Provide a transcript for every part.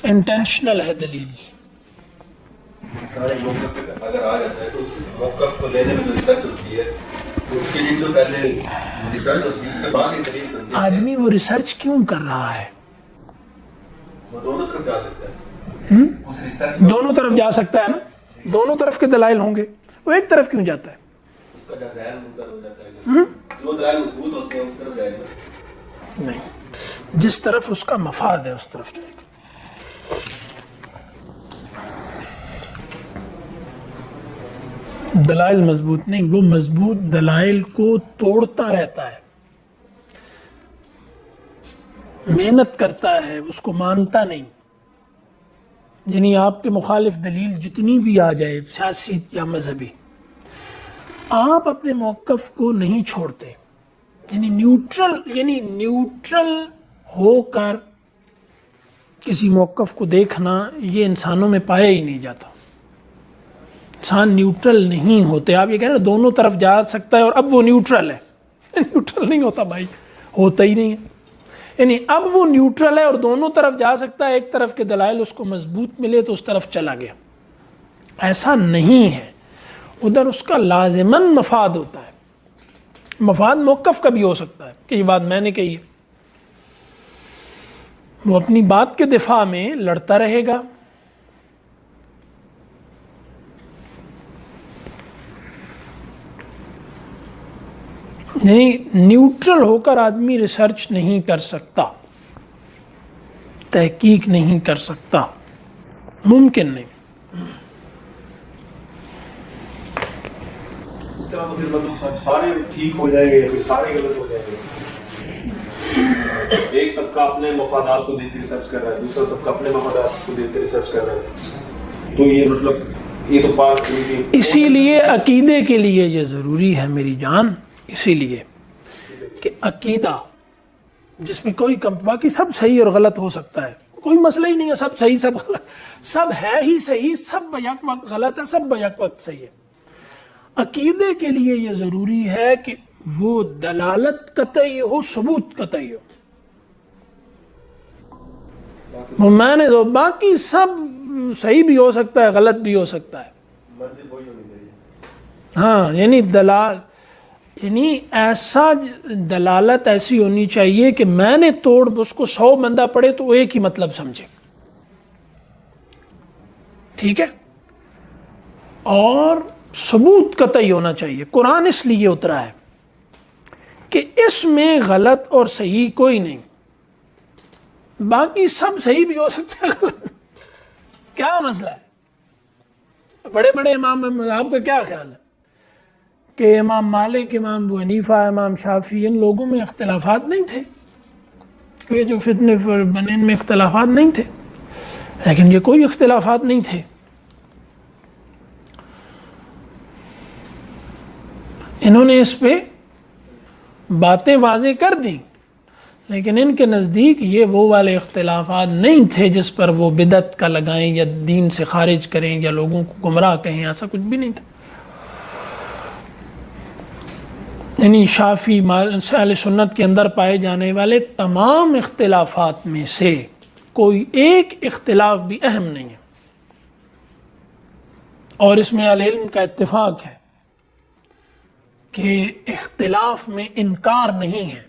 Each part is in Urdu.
انٹینشنل ہے دلیل. سارے موقف اگر آ جاتا ہے تو اس موقف کو لینے میں جو ریسرچ ہوتی ہے اس کے لیے تو پہلے ریسرچ ہوتی ہے، اس کے بعد ہی دلیل بنتی ہے. آدمی وہ ریسرچ کیوں کر رہا ہے؟ وہ دونوں طرف جا سکتا ہے. اس ریسرچ دونوں طرف جا سکتا ہے نا، دونوں طرف کے دلائل ہوں گے، وہ ایک طرف کیوں جاتا ہے؟ اس کا ذہن منتر ہو جاتا ہے. جو دلائل مضبوط ہوتے ہیں اس طرف جائے گا. نہیں، جس طرف اس کا مفاد ہے اس طرف جائے گا. دلائل مضبوط نہیں، وہ مضبوط دلائل کو توڑتا رہتا ہے، محنت کرتا ہے، اس کو مانتا نہیں. یعنی آپ کے مخالف دلیل جتنی بھی آ جائے، سیاسی یا مذہبی، آپ اپنے موقف کو نہیں چھوڑتے. یعنی نیوٹرل ہو کر کسی موقف کو دیکھنا یہ انسانوں میں پایا ہی نہیں جاتا. انسان نیوٹرل نہیں ہوتے. آپ یہ کہہ رہے ہیں دونوں طرف جا سکتا ہے اور اب وہ نیوٹرل ہے. نیوٹرل نہیں ہوتا بھائی، ہوتا ہی نہیں ہے. یعنی اب وہ نیوٹرل ہے اور دونوں طرف جا سکتا ہے، ایک طرف کے دلائل اس کو مضبوط ملے تو اس طرف چلا گیا. ایسا نہیں ہے. ادھر اس کا لازماً مفاد ہوتا ہے. مفاد موقف کا بھی ہو سکتا ہے کہ یہ بات میں نے کہی ہے، وہ اپنی بات کے دفاع میں لڑتا رہے گا. یعنی نیوٹرل ہو کر آدمی ریسرچ نہیں کر سکتا، تحقیق نہیں کر سکتا، ممکن نہیں. اس طرح تو پھر مطلب سارے ٹھیک ہو جائیں گے، پھر سارے غلط ہو جائیں گے. ایک طبقہ اپنے مفادات کو دیکھ کے ریسرچ کر رہا ہے، دوسرا طبقہ اپنے مفادات کو دیکھ کے ریسرچ کر رہا ہے. تو یہ مطلب یہ تو بات. اسی لیے عقیدے کے لیے یہ ضروری ہے میری جان، اسی لیے کہ عقیدہ جس میں کوئی باقی سب صحیح اور غلط ہو سکتا ہے، کوئی مسئلہ ہی نہیں ہے، سب صحیح سب غلط، سب ہے ہی صحیح، سب بیک وقت غلط ہے، سب بیک وقت صحیح ہے. عقیدے کے لیے یہ ضروری ہے کہ وہ دلالت قطعی ہو، ثبوت قطعی ہو. وہ میں نے تو باقی سب صحیح بھی ہو سکتا ہے، غلط بھی ہو سکتا ہے. ہاں، یعنی ایسا دلالت ایسی ہونی چاہیے کہ میں نے توڑ اس کو 100 بندہ پڑھے تو ایک ہی مطلب سمجھے. ٹھیک ہے؟ اور ثبوت قطعی ہونا چاہیے. قرآن اس لیے اترا ہے کہ اس میں غلط اور صحیح کوئی نہیں، باقی سب صحیح بھی ہو سکتا ہے، غلط. کیا مسئلہ ہے؟ بڑے بڑے امام، آپ کا کیا خیال ہے کہ امام مالک، امام ابو حنیفہ، امام شافعی، ان لوگوں میں اختلافات نہیں تھے؟ یہ جو فتنے بنے ان میں اختلافات نہیں تھے، لیکن یہ کوئی اختلافات نہیں تھے. انہوں نے اس پہ باتیں واضح کر دیں، لیکن ان کے نزدیک یہ وہ والے اختلافات نہیں تھے جس پر وہ بدعت کا لگائیں یا دین سے خارج کریں یا لوگوں کو گمراہ کہیں. ایسا کچھ بھی نہیں تھا. یعنی شافعی اہل سنت کے اندر پائے جانے والے تمام اختلافات میں سے کوئی ایک اختلاف بھی اہم نہیں ہے، اور اس میں اہل علم کا اتفاق ہے کہ اختلاف میں انکار نہیں ہے.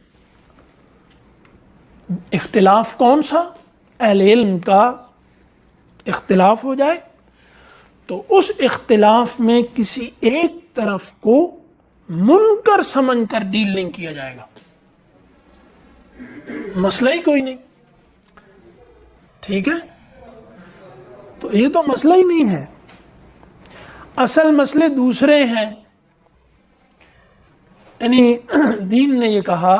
اختلاف کون سا؟ اہل علم کا اختلاف ہو جائے تو اس اختلاف میں کسی ایک طرف کو منکر سمجھ کر ڈیل نہیں کیا جائے گا، مسئلہ ہی کوئی نہیں. ٹھیک ہے؟ تو یہ تو مسئلہ ہی نہیں ہے. اصل مسئلے دوسرے ہیں. یعنی دین نے یہ کہا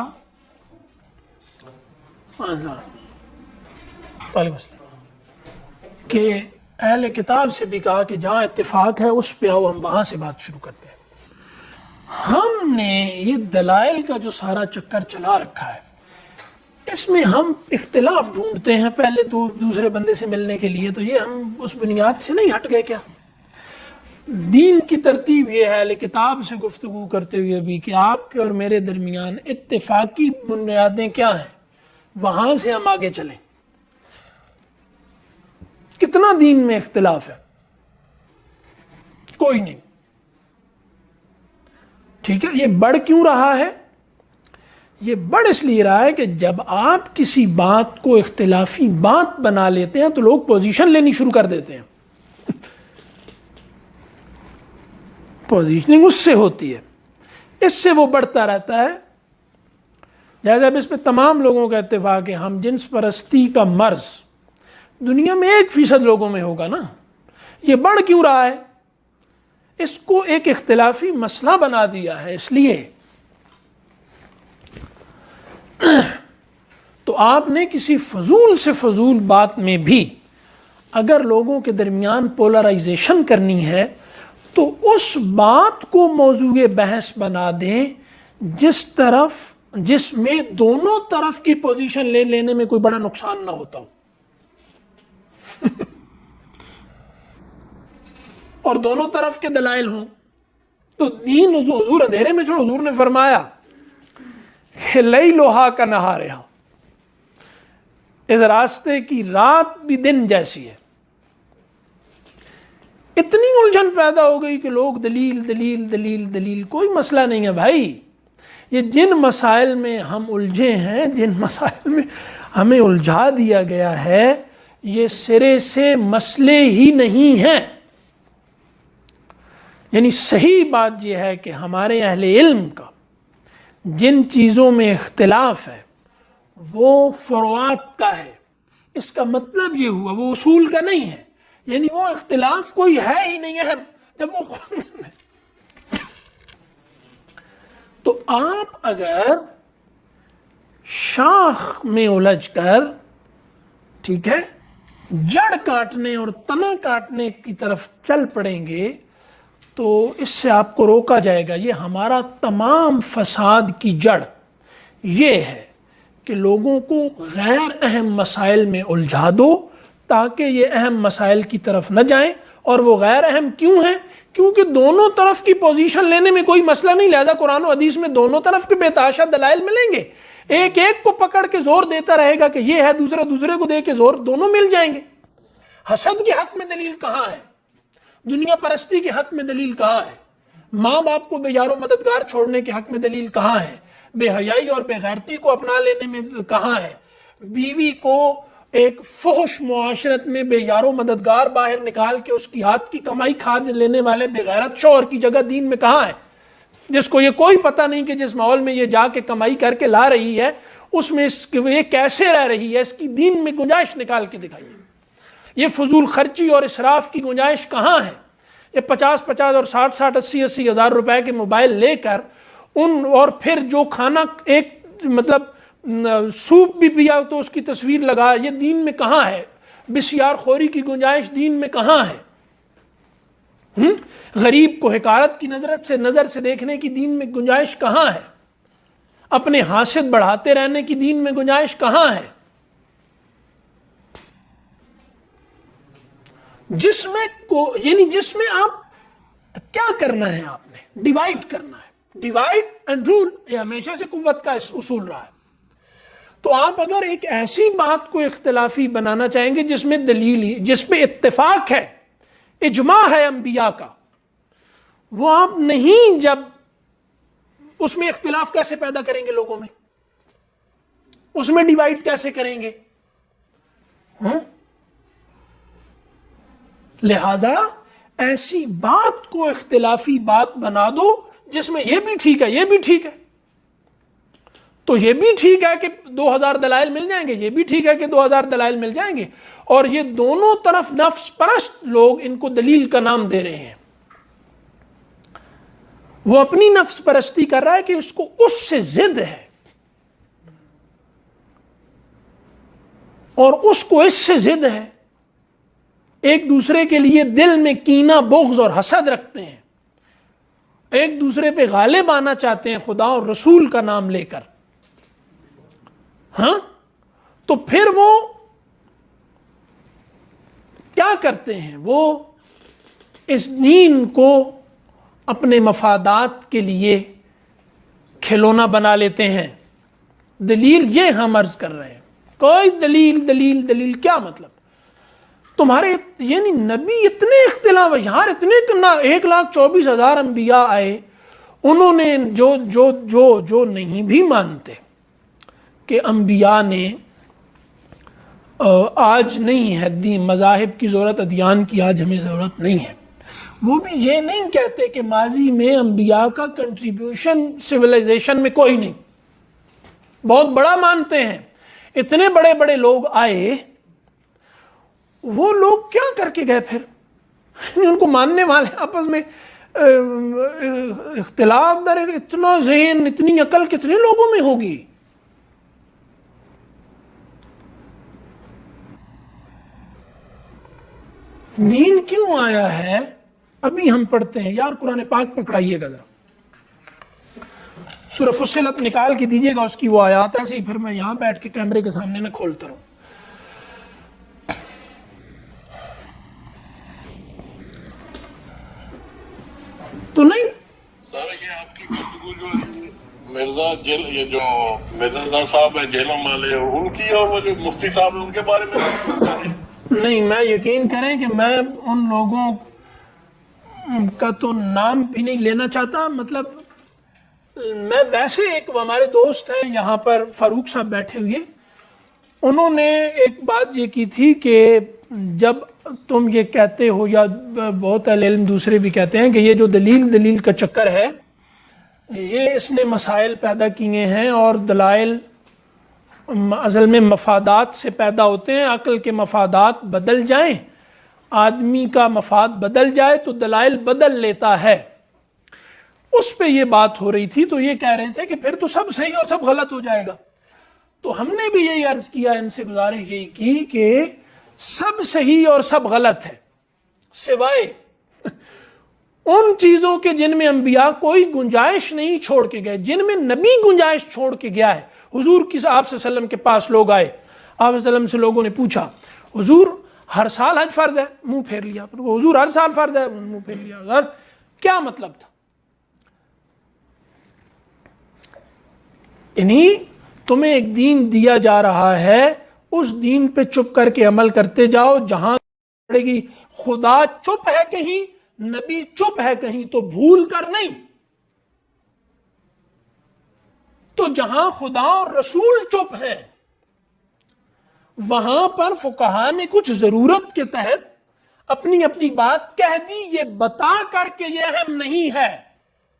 کہ اہل کتاب سے بھی کہا کہ جہاں اتفاق ہے اس پہ آؤ، ہم وہاں سے بات شروع کرتے ہیں. ہم نے یہ دلائل کا جو سارا چکر چلا رکھا ہے، اس میں ہم اختلاف ڈھونڈتے ہیں پہلے تو دوسرے بندے سے ملنے کے لیے. تو یہ ہم اس بنیاد سے نہیں ہٹ گئے کیا؟ دین کی ترتیب یہ ہے، اہل کتاب سے گفتگو کرتے ہوئے بھی، کہ آپ کے اور میرے درمیان اتفاقی بنیادیں کیا ہیں، وہاں سے ہم آگے چلیں۔ کتنا دین میں اختلاف ہے؟ کوئی نہیں۔ ٹھیک ہے، یہ بڑھ کیوں رہا ہے؟ یہ بڑھ اس لیے رہا ہے کہ جب آپ کسی بات کو اختلافی بات بنا لیتے ہیں تو لوگ پوزیشن لینی شروع کر دیتے ہیں۔ پوزیشننگ اس سے ہوتی ہے، اس سے وہ بڑھتا رہتا ہے۔ جیسے اب اس پہ تمام لوگوں کا اتفاق ہے، ہم جنس پرستی کا مرض دنیا میں 1% لوگوں میں ہوگا نا۔ یہ بڑھ کیوں رہا ہے؟ اس کو ایک اختلافی مسئلہ بنا دیا ہے، اس لیے تو آپ نے کسی فضول سے فضول بات میں بھی اگر لوگوں کے درمیان پولرائزیشن کرنی ہے تو اس بات کو موضوع بحث بنا دیں جس میں دونوں طرف کی پوزیشن لینے میں کوئی بڑا نقصان نہ ہوتا ہو اور دونوں طرف کے دلائل ہوں۔ تو دین حضور اندھیرے میں چھوڑ، حضور نے فرمایا لیلھا کنہارھا، اس راستے کی رات بھی دن جیسی ہے۔ اتنی الجھن پیدا ہو گئی کہ لوگ دلیل دلیل دلیل دلیل، کوئی مسئلہ نہیں ہے بھائی۔ یہ جن مسائل میں ہم الجھے ہیں، جن مسائل میں ہمیں الجھا دیا گیا ہے، یہ سرے سے مسئلے ہی نہیں ہیں۔ یعنی صحیح بات یہ ہے کہ ہمارے اہل علم کا جن چیزوں میں اختلاف ہے وہ فروعات کا ہے۔ اس کا مطلب یہ ہوا وہ اصول کا نہیں ہے، یعنی وہ اختلاف کوئی ہے ہی نہیں ہے جب وہ خود میں۔ تو آپ اگر شاخ میں الجھ کر، ٹھیک ہے، جڑ کاٹنے اور تنا کاٹنے کی طرف چل پڑیں گے تو اس سے آپ کو روکا جائے گا۔ یہ ہمارا تمام فساد کی جڑ یہ ہے کہ لوگوں کو غیر اہم مسائل میں الجھا دو تاکہ یہ اہم مسائل کی طرف نہ جائیں۔ اور وہ غیر اہم کیوں ہیں؟ کیونکہ دونوں طرف کی پوزیشن لینے میں کوئی مسئلہ نہیں، لہذا قرآن و حدیث میں دونوں طرف کے بے تحاشا دلائل ملیں گے۔ ایک ایک کو پکڑ کے زور دیتا رہے گا کہ یہ ہے، دوسرا دوسرے کو دے کے زور، دونوں مل جائیں گے۔ حسد کے حق میں دلیل کہاں ہے؟ دنیا پرستی کے حق میں دلیل کہاں ہے؟ ماں باپ کو بے یار و مددگار چھوڑنے کے حق میں دلیل کہاں ہے؟ بے حیائی اور بے غیرتی کو اپنا لینے میں کہاں ہے؟ بیوی کو ایک فحش معاشرت میں بے یار و مددگار باہر نکال کے اس کی ہاتھ کی کمائی کھا لینے والے بے غیرت شوہر کی جگہ دین میں کہاں ہے؟ جس کو یہ کوئی پتہ نہیں کہ جس ماحول میں یہ جا کے کمائی کر کے لا رہی ہے اس میں یہ کیسے رہ رہی ہے، اس کی دین میں گنجائش نکال کے دکھائیے۔ یہ فضول خرچی اور اسراف کی گنجائش کہاں ہے؟ یہ 50 اور 60 80 ہزار روپے کے موبائل لے کر اور پھر جو کھانا ایک مطلب سوپ بھی پیا تو اس کی تصویر لگا، یہ دین میں کہاں ہے؟ بسیار خوری کی گنجائش دین میں کہاں ہے؟ غریب کو حقارت کی نظر سے دیکھنے کی دین میں گنجائش کہاں ہے؟ اپنے حاسد بڑھاتے رہنے کی دین میں گنجائش کہاں ہے؟ جس میں آپ کیا کرنا ہے، آپ نے ڈیوائڈ کرنا ہے۔ ڈیوائڈ اینڈ رول یہ ہمیشہ سے قوت کا اصول رہا ہے۔ تو آپ اگر ایک ایسی بات کو اختلافی بنانا چاہیں گے جس میں دلیل، جس پہ اتفاق ہے، اجماع ہے انبیاء کا، وہ آپ نہیں، جب اس میں اختلاف کیسے پیدا کریں گے لوگوں میں؟ اس میں ڈیوائڈ کیسے کریں گے؟ لہذا ایسی بات کو اختلافی بات بنا دو جس میں یہ بھی ٹھیک ہے، یہ بھی ٹھیک ہے، تو یہ بھی ٹھیک ہے کہ 2000 دلائل مل جائیں گے، یہ بھی ٹھیک ہے کہ 2000 دلائل مل جائیں گے، اور یہ دونوں طرف نفس پرست لوگ ان کو دلیل کا نام دے رہے ہیں۔ وہ اپنی نفس پرستی کر رہا ہے کہ اس کو اس سے ضد ہے اور اس کو اس سے ضد ہے، ایک دوسرے کے لیے دل میں کینہ، بغض اور حسد رکھتے ہیں، ایک دوسرے پہ غالب آنا چاہتے ہیں خدا اور رسول کا نام لے کر۔ ہاں، تو پھر وہ کیا کرتے ہیں؟ وہ اس دین کو اپنے مفادات کے لیے کھلونا بنا لیتے ہیں. دلیل یہ ہم عرض کر رہے ہیں. کوئی دلیل دلیل دلیل کیا مطلب؟ تمہارے یعنی نبی اتنے اختلاف یہاں اتنے 1,24,000 انبیاء آئے, انہوں نے جو جو جو جو نہیں بھی مانتے کہ انبیاء نے آج نہیں ہے مذاہب کی ضرورت, ادیان کی آج ہمیں ضرورت نہیں ہے, وہ بھی یہ نہیں کہتے کہ ماضی میں انبیاء کا کنٹریبیوشن سویلائزیشن میں کوئی نہیں, بہت بڑا مانتے ہیں. اتنے بڑے بڑے لوگ آئے, وہ لوگ کیا کر کے گئے پھر؟ ان کو ماننے والے آپس میں اختلاف در اتنا ذہن اتنی عقل کتنے لوگوں میں ہوگی؟ دین کیوں آیا ہے ابھی ہم پڑھتے ہیں. یار قرآن پاک پکڑائیے گا ذرا, سورہ فصلت نکال کے دیجیے گا اس کی وہ آیات, ایسے ہی پھر میں یہاں بیٹھ کے کیمرے کے سامنے نہ کھولتا رہوں. تو نہیں سر یہ آپ کی گفتگو جو مرزا صاحب ہیں جہلم والے, ان کی اور وہ جو مفتی صاحب ہیں ان کے بارے میں نہیں, میں یقین کریں کہ میں ان لوگوں کا تو نام بھی نہیں لینا چاہتا. مطلب میں ویسے ایک ہمارے دوست ہیں یہاں پر فاروق صاحب بیٹھے ہوئے, انہوں نے ایک بات یہ کی تھی کہ جب تم یہ کہتے ہو, یا بہت اہل علم دوسرے بھی کہتے ہیں کہ یہ جو دلیل کا چکر ہے یہ اس نے مسائل پیدا کیے ہیں, اور دلائل اصل میں مفادات سے پیدا ہوتے ہیں. عقل کے مفادات بدل جائیں, آدمی کا مفاد بدل جائے تو دلائل بدل لیتا ہے. اس پہ یہ بات ہو رہی تھی, تو یہ کہہ رہے تھے کہ پھر تو سب صحیح اور سب غلط ہو جائے گا. تو ہم نے بھی یہی عرض کیا, ان سے گزارش یہی کی کہ سب صحیح اور سب غلط ہے, سوائے ان چیزوں کے جن میں انبیاء کوئی گنجائش نہیں چھوڑ کے گئے, جن میں نبی گنجائش چھوڑ کے گیا ہے. حضور آپ صلی اللہ علیہ وسلم کے پاس لوگ آئے, آپ صلی اللہ علیہ وسلم سے لوگوں نے پوچھا حضور ہر سال حج فرض ہے, منہ پھیر لیا. حضور ہر سال فرض ہے, منہ پھیر لیا. کیا مطلب تھا؟ یعنی تمہیں ایک دین دیا جا رہا ہے, اس دین پہ چپ کر کے عمل کرتے جاؤ. جہاں پڑے گی خدا چپ ہے کہیں, نبی چپ ہے کہیں, تو بھول کر نہیں. تو جہاں خدا اور رسول چپ ہیں وہاں پر فقہا نے کچھ ضرورت کے تحت اپنی اپنی بات کہہ دی, یہ بتا کر کے یہ اہم نہیں ہے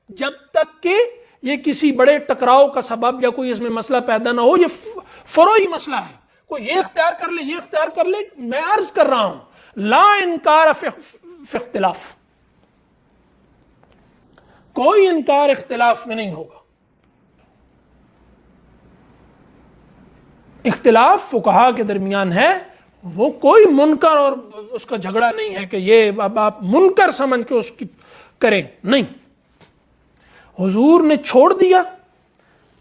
جب تک کہ یہ کسی بڑے ٹکراؤ کا سبب یا کوئی اس میں مسئلہ پیدا نہ ہو. یہ فروعی مسئلہ ہے, کوئی یہ اختیار کر لے, یہ اختیار کر لے. میں عرض کر رہا ہوں لا انکار فی اختلاف, کوئی انکار اختلاف میں نہیں ہوگا. اختلاف فقہا کے درمیان ہے, وہ کوئی منکر اور اس کا جھگڑا نہیں ہے کہ یہ اب آپ منکر سمجھ کے اس کی کریں, نہیں. حضور نے چھوڑ دیا,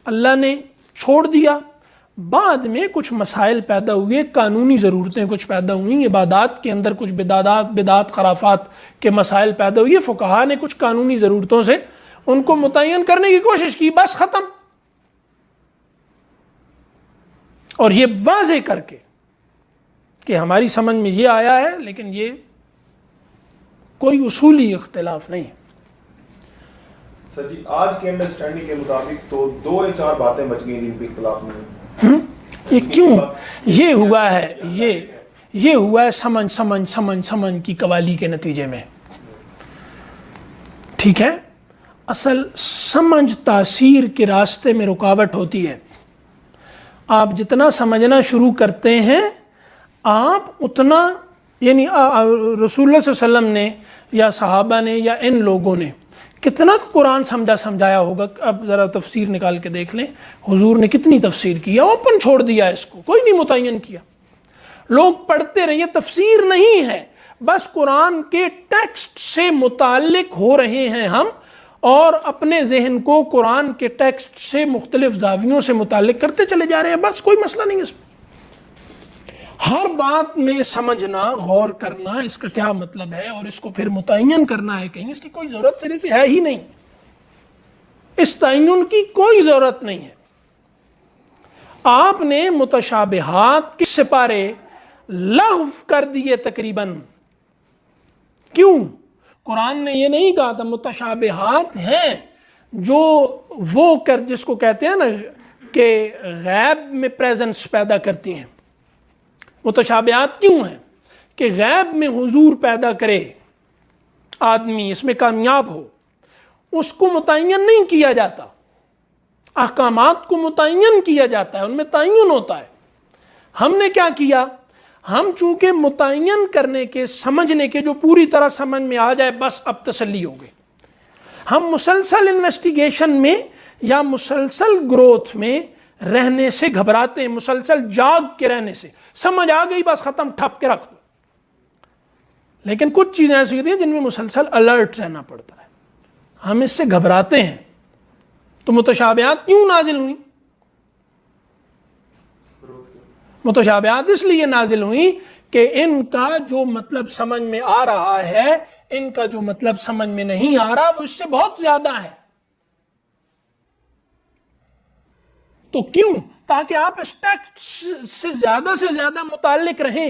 اللہ نے چھوڑ دیا. بعد میں کچھ مسائل پیدا ہوئے, قانونی ضرورتیں کچھ پیدا ہوئیں, عبادات کے اندر کچھ بدعات خرافات کے مسائل پیدا ہوئے. فقہا نے کچھ قانونی ضرورتوں سے ان کو متعین کرنے کی کوشش کی, بس ختم. اور یہ واضح کر کے کہ ہماری سمجھ میں یہ آیا ہے, لیکن یہ کوئی اصولی اختلاف نہیں ہے. سر جی آج کے انڈرسٹینڈنگ کے مطابق تو 2 یا 4 باتیں بچ گئی جن پہ اختلاف نہیں. یہ کیوں یہ ہوا ہے؟ یہ ہوا ہے سمجھ کی قوالی کے نتیجے میں. ٹھیک ہے, اصل سمجھ تاثیر کے راستے میں رکاوٹ ہوتی ہے. آپ جتنا سمجھنا شروع کرتے ہیں آپ اتنا, یعنی رسول اللہ صلی اللہ علیہ وسلم نے یا صحابہ نے یا ان لوگوں نے کتنا قرآن سمجھایا ہوگا. اب ذرا تفسیر نکال کے دیکھ لیں, حضور نے کتنی تفسیر کی ہے, اوپن چھوڑ دیا اس کو, کوئی نہیں متعین کیا. لوگ پڑھتے رہے, تفسیر نہیں ہے, بس قرآن کے ٹیکسٹ سے متعلق ہو رہے ہیں ہم, اور اپنے ذہن کو قرآن کے ٹیکسٹ سے مختلف زاویوں سے متعلق کرتے چلے جا رہے ہیں, بس کوئی مسئلہ نہیں اس میں. ہر بات میں سمجھنا، غور کرنا اس کا کیا مطلب ہے اور اس کو پھر متعین کرنا ہے کہیں، اس کی کوئی ضرورت سرے سے ہے ہی نہیں، اس تعین کی کوئی ضرورت نہیں ہے۔ آپ نے متشابہات کے سپارے لغو کر دیے تقریباً۔ کیوں؟ قرآن نے یہ نہیں کہا تھا متشابہات ہیں جو وہ جس کو کہتے ہیں نا کہ غیب میں پریزنس پیدا کرتی ہیں۔ متشابہات کیوں ہیں؟ کہ غیب میں حضور پیدا کرے آدمی، اس میں کامیاب ہو، اس کو متعین نہیں کیا جاتا، احکامات کو متعین کیا جاتا ہے، ان میں تعین ہوتا ہے۔ ہم نے کیا کیا؟ ہم چونکہ متعین کرنے کے، سمجھنے کے، جو پوری طرح سمجھ میں آ جائے بس اب تسلی ہو گئی۔ ہم مسلسل انویسٹیگیشن میں یا مسلسل گروتھ میں رہنے سے گھبراتے ہیں، مسلسل جاگ کے رہنے سے، سمجھ آ گئی بس ختم، ٹھپ کے رکھ دو۔ لیکن کچھ چیزیں ایسی ہوتی ہیں جن میں مسلسل الرٹ رہنا پڑتا ہے، ہم اس سے گھبراتے ہیں۔ تو متشابہات کیوں نازل ہوئی؟ متشابہات اس لیے نازل ہوئی کہ ان کا جو مطلب سمجھ میں آ رہا ہے، ان کا جو مطلب سمجھ میں نہیں آ رہا وہ اس سے بہت زیادہ ہے۔ تو کیوں؟ تاکہ آپ اس ٹیکسٹ سے زیادہ متعلق رہیں۔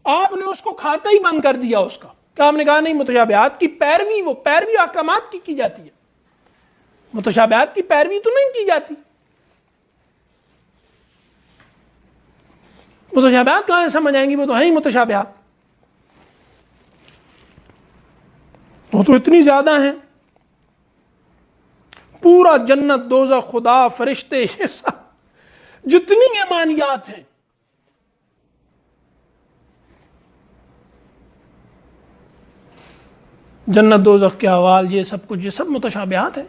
آپ نے اس کو کھاتا ہی بند کر دیا اس کا، کہ آپ نے کہا نہیں متشابہات کی پیروی، وہ پیروی احکامات کی جاتی ہے، متشابہات کی پیروی تو نہیں کی جاتی۔ متشابہات کہاں سے سمجھ آئیں گی؟ وہ تو ہیں ہی متشابہات، وہ تو اتنی زیادہ ہیں، پورا جنت، دوزخ، خدا، فرشتے، یہ سب جتنی ایمانیات ہیں، جنت دوزخ کے احوال، یہ سب کچھ، یہ سب متشابہات ہیں۔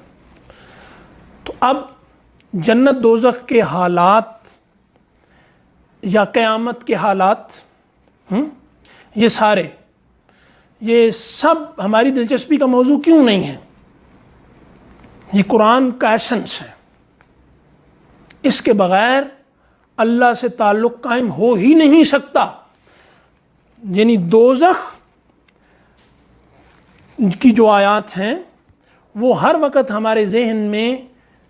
تو اب جنت دوزخ کے حالات یا قیامت کے حالات، یہ سارے، یہ سب ہماری دلچسپی کا موضوع کیوں نہیں ہے؟ یہ قرآن کا ایسنس ہے، اس کے بغیر اللہ سے تعلق قائم ہو ہی نہیں سکتا۔ یعنی دوزخ کی جو آیات ہیں وہ ہر وقت ہمارے ذہن میں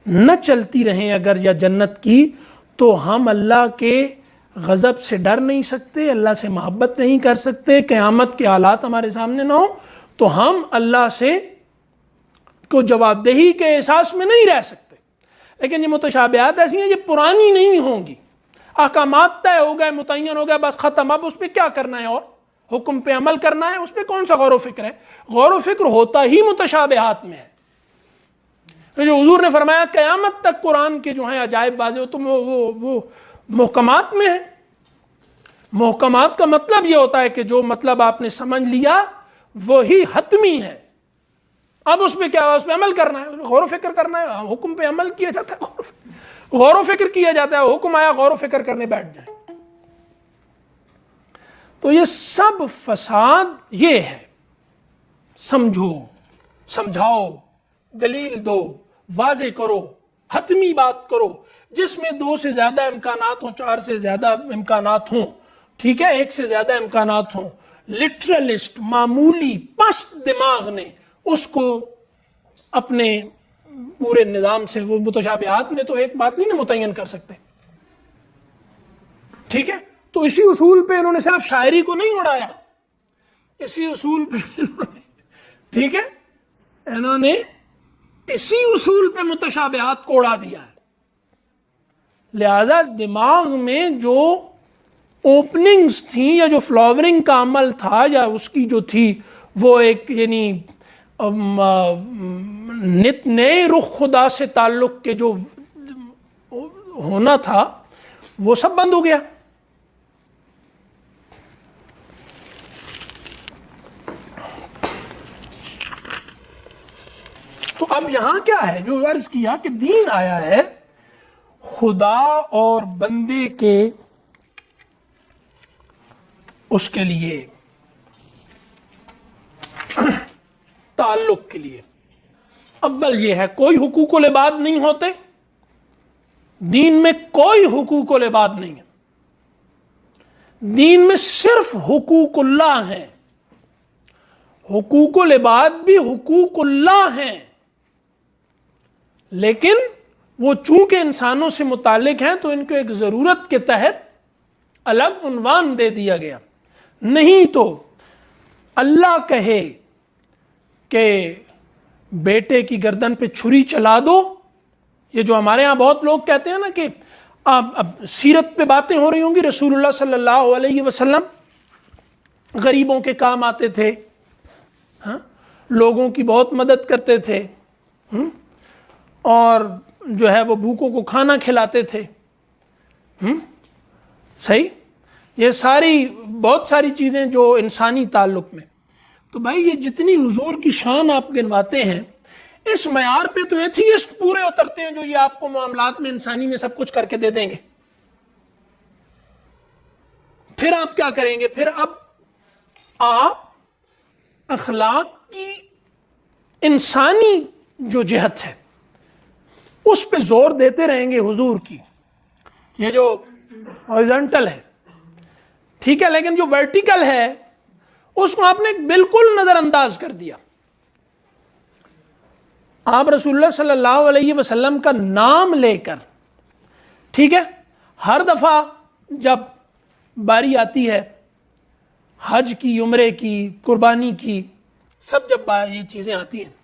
نہ چلتی رہیں اگر، یا جنت کی، تو ہم اللہ کے غضب سے ڈر نہیں سکتے، اللہ سے محبت نہیں کر سکتے۔ قیامت کے حالات ہمارے سامنے نہ ہو تو ہم اللہ سے کو جواب دہی کے احساس میں نہیں رہ سکتے۔ لیکن یہ متشابہات ایسی ہیں، یہ پرانی نہیں ہوں گی، احکامات طے ہو گئے، متعین ہو گئے، بس ختم، اب اس پہ کیا کرنا ہے اور حکم پہ عمل کرنا ہے، اس پہ کون سا غور و فکر ہے؟ غور و فکر ہوتا ہی متشابہات میں ہے۔ تو جو حضور نے فرمایا قیامت تک قرآن کے جو ہیں عجائب واضح، تو وہ محکمات میں ہے۔ محکمات کا مطلب یہ ہوتا ہے کہ جو مطلب آپ نے سمجھ لیا وہی حتمی ہے، اب اس پہ کیا، اس پہ عمل کرنا ہے، غور و فکر کرنا ہے۔ حکم پہ عمل کیا جاتا ہے، غور و فکر کیا جاتا ہے، حکم آیا غور و فکر کرنے بیٹھ جائیں۔ تو یہ سب فساد یہ ہے، سمجھو، سمجھاؤ، دلیل دو، واضح کرو، حتمی بات کرو، جس میں 2 سے زیادہ امکانات ہوں، 4 سے زیادہ امکانات ہوں، ٹھیک ہے، 1 سے زیادہ امکانات ہوں۔ لٹرلسٹ، معمولی پست دماغ نے اس کو اپنے پورے نظام سے، وہ متشابہات میں تو ایک بات نہیں نا متعین کر سکتے، ٹھیک ہے۔ تو اسی اصول پہ انہوں نے صرف شاعری کو نہیں اڑایا، اسی اصول پہ انہوں نے، ٹھیک ہے، انہوں نے اسی اصول پہ متشابہات کو اڑا دیا ہے۔ لہذا دماغ میں جو اوپننگز تھیں یا جو فلاورنگ کا عمل تھا یا اس کی جو تھی وہ ایک یعنی نت نئے رخ خدا سے تعلق کے جو ہونا تھا وہ سب بند ہو گیا۔ تو اب یہاں کیا ہے جو عرض کیا کہ دین آیا ہے خدا اور بندے کے اس کے لیے تعلق کے لیے۔ اول یہ ہے کوئی حقوق العباد نہیں ہوتے، دین میں کوئی حقوق العباد نہیں ہے، دین میں صرف حقوق اللہ ہیں، حقوق العباد بھی حقوق اللہ ہیں، لیکن وہ چونکہ انسانوں سے متعلق ہیں تو ان کو ایک ضرورت کے تحت الگ عنوان دے دیا گیا. نہیں تو اللہ کہے کہ بیٹے کی گردن پہ چھری چلا دو، یہ جو ہمارے ہاں بہت لوگ کہتے ہیں نا کہ اب سیرت پہ باتیں ہو رہی ہوں گی، رسول اللہ صلی اللہ علیہ وسلم غریبوں کے کام آتے تھے، لوگوں کی بہت مدد کرتے تھے، اور جو ہے وہ بھوکوں کو کھانا کھلاتے تھے. صحیح، یہ ساری بہت ساری چیزیں جو انسانی تعلق میں. تو بھائی یہ جتنی حضور کی شان آپ گنواتے ہیں، اس معیار پہ تو ایتھیسٹ پورے اترتے ہیں جو یہ آپ کو معاملات میں انسانی میں سب کچھ کر کے دے دیں گے. پھر آپ کیا کریں گے؟ پھر اب آپ اخلاق کی انسانی جو جہت ہے اس پہ زور دیتے رہیں گے حضور کی. یہ جو ہارزونٹل ہے ٹھیک ہے، لیکن جو ورٹیکل ہے اس کو آپ نے بالکل نظر انداز کر دیا. آپ رسول اللہ صلی اللہ علیہ وسلم کا نام لے کر، ٹھیک ہے، ہر دفعہ جب باری آتی ہے حج کی، عمرے کی، قربانی کی، سب جب یہ چیزیں آتی ہیں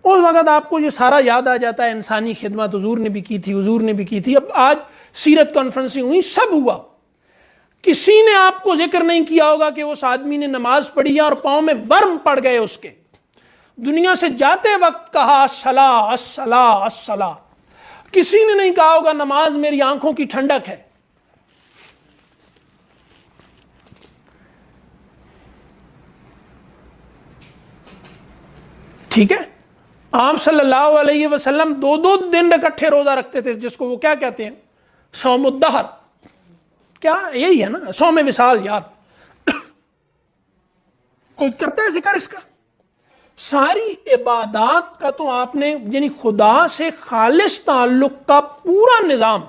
اس وقت آپ کو یہ سارا یاد آ جاتا ہے. انسانی خدمت حضور نے بھی کی تھی، حضور نے بھی کی تھی. اب آج سیرت کانفرنسیں ہوئی، سب ہوا، کسی نے آپ کو ذکر نہیں کیا ہوگا کہ اس آدمی نے نماز پڑھی ہے اور پاؤں میں ورم پڑ گئے اس کے، دنیا سے جاتے وقت کہا الصلاۃ الصلاۃ الصلاۃ. کسی نے نہیں کہا ہوگا نماز میری آنکھوں کی ٹھنڈک ہے. ٹھیک ہے، آپ صلی اللہ علیہ وسلم 2 دن اکٹھے روزہ رکھتے تھے، جس کو وہ کیا کہتے ہیں، صوم الدہر. کیا یہی ہے نا، صوم وصال. یار کوئی کرتا ہے ذکر اس کا؟ ساری عبادات کا تو آپ نے، یعنی خدا سے خالص تعلق کا پورا نظام